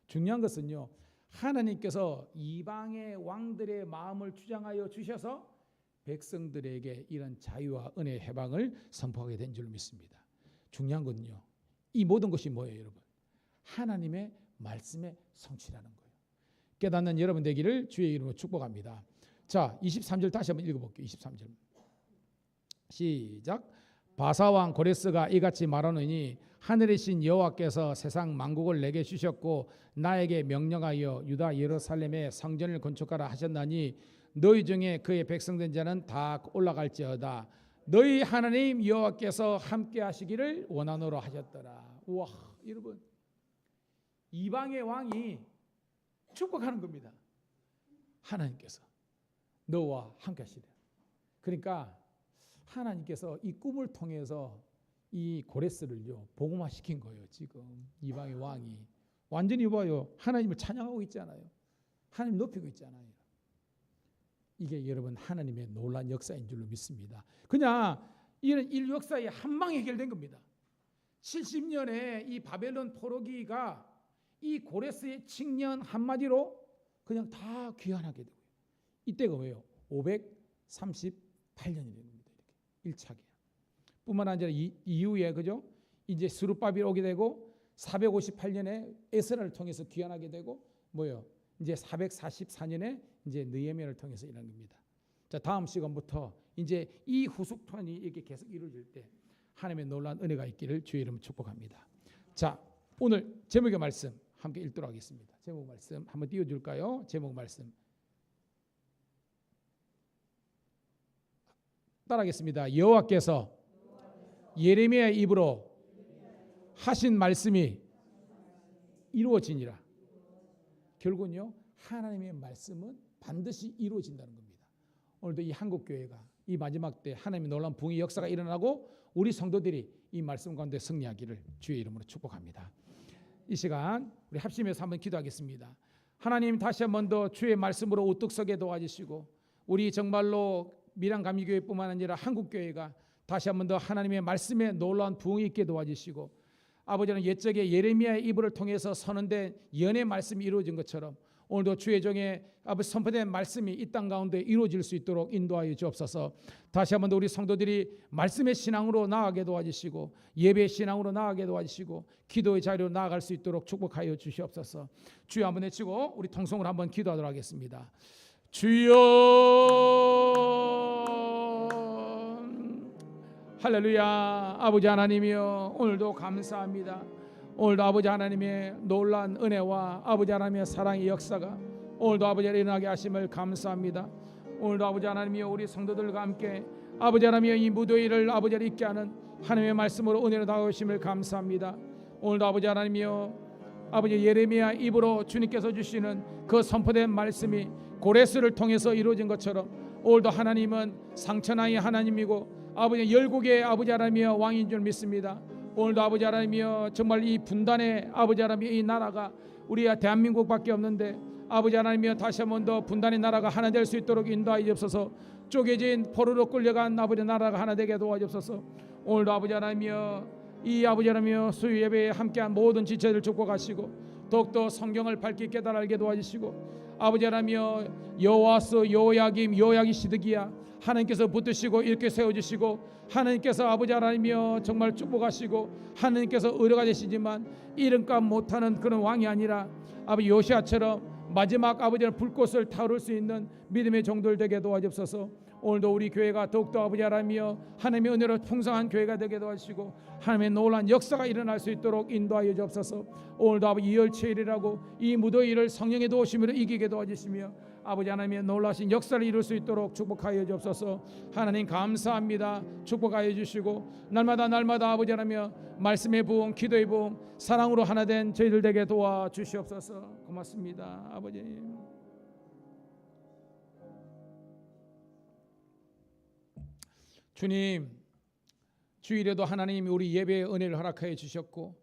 S1: 중요한 것은요, 하나님께서 이방의 왕들의 마음을 주장하여 주셔서 백성들에게 이런 자유와 은혜의 해방을 선포하게 된 줄 믿습니다. 중요한 건요, 이 모든 것이 뭐예요, 여러분? 하나님의 말씀의 성취라는 거예요. 깨닫는 여러분 되기를 주의 이름으로 축복합니다. 자, 23절 다시 한번 읽어볼게요. 23절 시작. 바사왕 고레스가 이같이 말하노니 하늘의 신 여호와께서 세상 만국을 내게 주셨고 나에게 명령하여 유다 예루살렘에 성전을 건축하라 하셨나니 너희 중에 그의 백성된 자는 다 올라갈지어다. 너희 하나님 여호와께서 함께 하시기를 원하노라 하셨더라. 우와, 여러분, 이방의 왕이 축복하는 겁니다. 하나님께서 너와 함께 하시라. 그러니까 하나님께서 이 꿈을 통해서 이 고레스를요 복음화시킨 거예요. 지금 이방의 왕이 완전히 봐요, 하나님을 찬양하고 있잖아요. 하나님 높이고 있잖아요. 이게 여러분 하나님의 놀라운 역사인 줄로 믿습니다. 그냥 이런 인류 역사에 한 방에 해결된 겁니다. 70년에 이 바벨론 포로기가 이 고레스의 칙년 한마디로 그냥 다 귀환하게 되고요. 이때가 왜요? 538년이 된 겁니다. 이렇게 1차기. 뿐만 아니라 이후에 그죠? 이제 스룹바벨이 오게 되고 458년에 에스라를 통해서 귀환하게 되고 뭐요? 이제 444년에 이제 느헤미야를 통해서 일어난 겁니다. 자, 다음 시간부터 이제 이 후속편이 이렇게 계속 이루어질 때 하나님의 놀라운 은혜가 있기를 주의 이름으로 축복합니다. 자, 오늘 제목의 말씀 함께 읽도록 하겠습니다. 제목 말씀 한번 띄워줄까요? 제목 말씀 따라하겠습니다. 여호와께서 예레미야의 입으로 하신 말씀이 이루어지니라. 결국은요, 하나님의 말씀은 반드시 이루어진다는 겁니다. 오늘도 이 한국교회가 이 마지막 때 하나님의 놀라운 부흥의 역사가 일어나고 우리 성도들이 이 말씀 가운데 승리하기를 주의 이름으로 축복합니다. 이 시간 우리 합심해서 한번 기도하겠습니다. 하나님, 다시 한번 더 주의 말씀으로 우뚝 서게 도와주시고 우리 정말로 밀양감리교회뿐만 아니라 한국교회가 다시 한번 더 하나님의 말씀에 놀라운 부흥이 있게 도와주시고 아버지는 옛적에 예레미야의 입을 통해서 선언된 연의 말씀이 이루어진 것처럼 오늘도 주의 종의 아버지 선포된 말씀이 이 땅 가운데 이루어질 수 있도록 인도하여 주옵소서. 다시 한번 더 우리 성도들이 말씀의 신앙으로 나아가게 도와주시고 예배의 신앙으로 나아가게 도와주시고 기도의 자리로 나아갈 수 있도록 축복하여 주시옵소서. 주여 한번 외치고 우리 통성으로 한번 기도하도록 하겠습니다. 주여, 할렐루야. 아버지 하나님이여, 오늘도 감사합니다. 오늘도 아버지 하나님의 놀라운 은혜와 아버지 하나님의 사랑의 역사가 오늘도 아버지를 일어나게 하심을 감사합니다. 오늘도 아버지 하나님이여, 우리 성도들과 함께 아버지 하나님이여 이 무더위를 아버지를 잊게 하는 하나님의 말씀으로 은혜로 다가오심을 감사합니다. 오늘도 아버지 하나님이여, 아버지 예레미야 입으로 주님께서 주시는 그 선포된 말씀이 고레스를 통해서 이루어진 것처럼 오늘도 하나님은 상천하의 하나님이고 아버지 열국의 아버지 하나님이여 왕인 줄 믿습니다. 오늘도 아버지 하나님이여, 정말 이 분단의 아버지 하나님이여 이 나라가 우리 대한민국밖에 없는데 아버지 하나님이여 다시 한번 더 분단의 나라가 하나 될 수 있도록 인도하여 주옵소서. 쪼개진 포로로 끌려간 아버지 나라가 하나 되게 도와주옵소서. 오늘도 아버지 하나님이여, 이 아버지 하나님이여 수요 예배에 함께한 모든 지체들 축복하시고 더욱더 성경을 밝게 깨달아 알게 도와주시고 아버지 하나님이여, 여호와스 여호야김 여호야기 시드기야 하나님께서 붙드시고 이렇게 세워주시고 하나님께서 아버지 하나님이여 정말 축복하시고 하나님께서 의뢰가 되시지만 이름값 못하는 그런 왕이 아니라 아버지 요시아처럼 마지막 아버지는 불꽃을 타오를 수 있는 믿음의 종들 되게 도와주옵소서. 오늘도 우리 교회가 더욱더 아버지 하나님이여 하나님의 은혜로 풍성한 교회가 되게 도와주시고 하나님의 놀라운 역사가 일어날 수 있도록 인도하여 주옵소서. 오늘도 아버지 이열체일이라고 이 무더위를 성령의 도우심으로 이기게 도와주시며 아버지 하나님의 놀라신 역사를 이룰 수 있도록 축복하여 주옵소서. 하나님 감사합니다. 축복하여 주시고 날마다 아버지 하나님이여 말씀의 부흥, 기도의 부흥, 사랑으로 하나 된 저희들 되게 도와주시옵소서. 고맙습니다. 아버지님. 주님, 주일에도 하나님이 우리 예배의 은혜를 허락하여 주셨고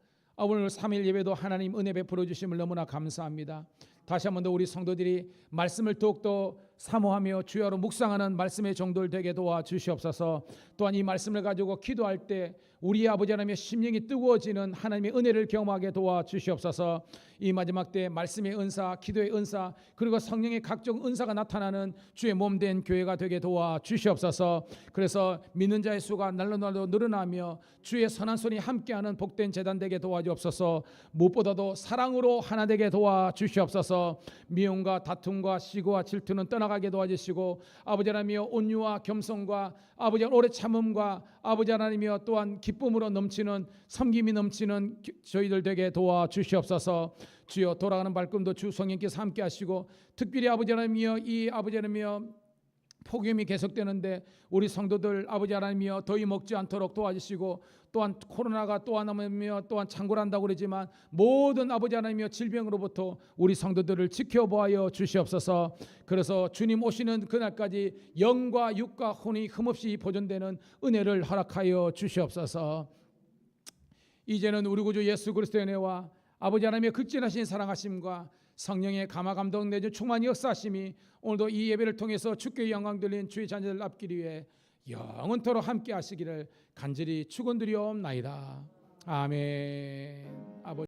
S1: 오늘 3일 예배도 하나님 은혜 베풀어 주심을 너무나 감사합니다. 다시 한 번 더 우리 성도들이 말씀을 더욱더 사모하며 주야로 묵상하는 말씀의 종들 되게 도와주시옵소서. 또한 이 말씀을 가지고 기도할 때 우리 아버지 하나님의 심령이 뜨거워지는 하나님의 은혜를 경험하게 도와주시옵소서. 이 마지막 때 말씀의 은사, 기도의 은사, 그리고 성령의 각종 은사가 나타나는 주의 몸된 교회가 되게 도와주시옵소서. 그래서 믿는 자의 수가 날로 늘어나며 주의 선한 손이 함께하는 복된 재단 되게 도와주옵소서. 무엇보다도 사랑으로 하나 되게 도와주시옵소서. 미움과 다툼과 시고와 질투는 떠나가게 도와주시고, 아버지 하나님이여 온유와 겸손과 아버지 오래 참음과 아버지 하나님이여 또한 기쁨으로 넘치는 섬김이 넘치는 저희들 되게 도와주시옵소서. 주여 돌아가는 발걸음도 주 성령께서 함께 하시고, 특별히 아버지 하나님이여 이 아버지 하나님이여 폭염이 계속되는데 우리 성도들 아버지 하나님이여 더위 먹지 않도록 도와주시고, 또한 코로나가 또한 하며 또한 창궐한다고 그러지만 모든 아버지 하나님이여 질병으로부터 우리 성도들을 지켜보아여 주시옵소서. 그래서 주님 오시는 그날까지 영과 육과 혼이 흠없이 보존되는 은혜를 허락하여 주시옵소서. 이제는 우리 구주 예수 그리스도의 은혜와 아버지 하나님의 극진하신 사랑하심과 성령의 감화 감동 내주 충만히 역사하심이 오늘도 이 예배를 통해서 주께 영광 돌린 주의 자녀들 앞길 위해 영원토록 함께 하시기를 간절히 축원드리옵나이다. 아멘. 아버지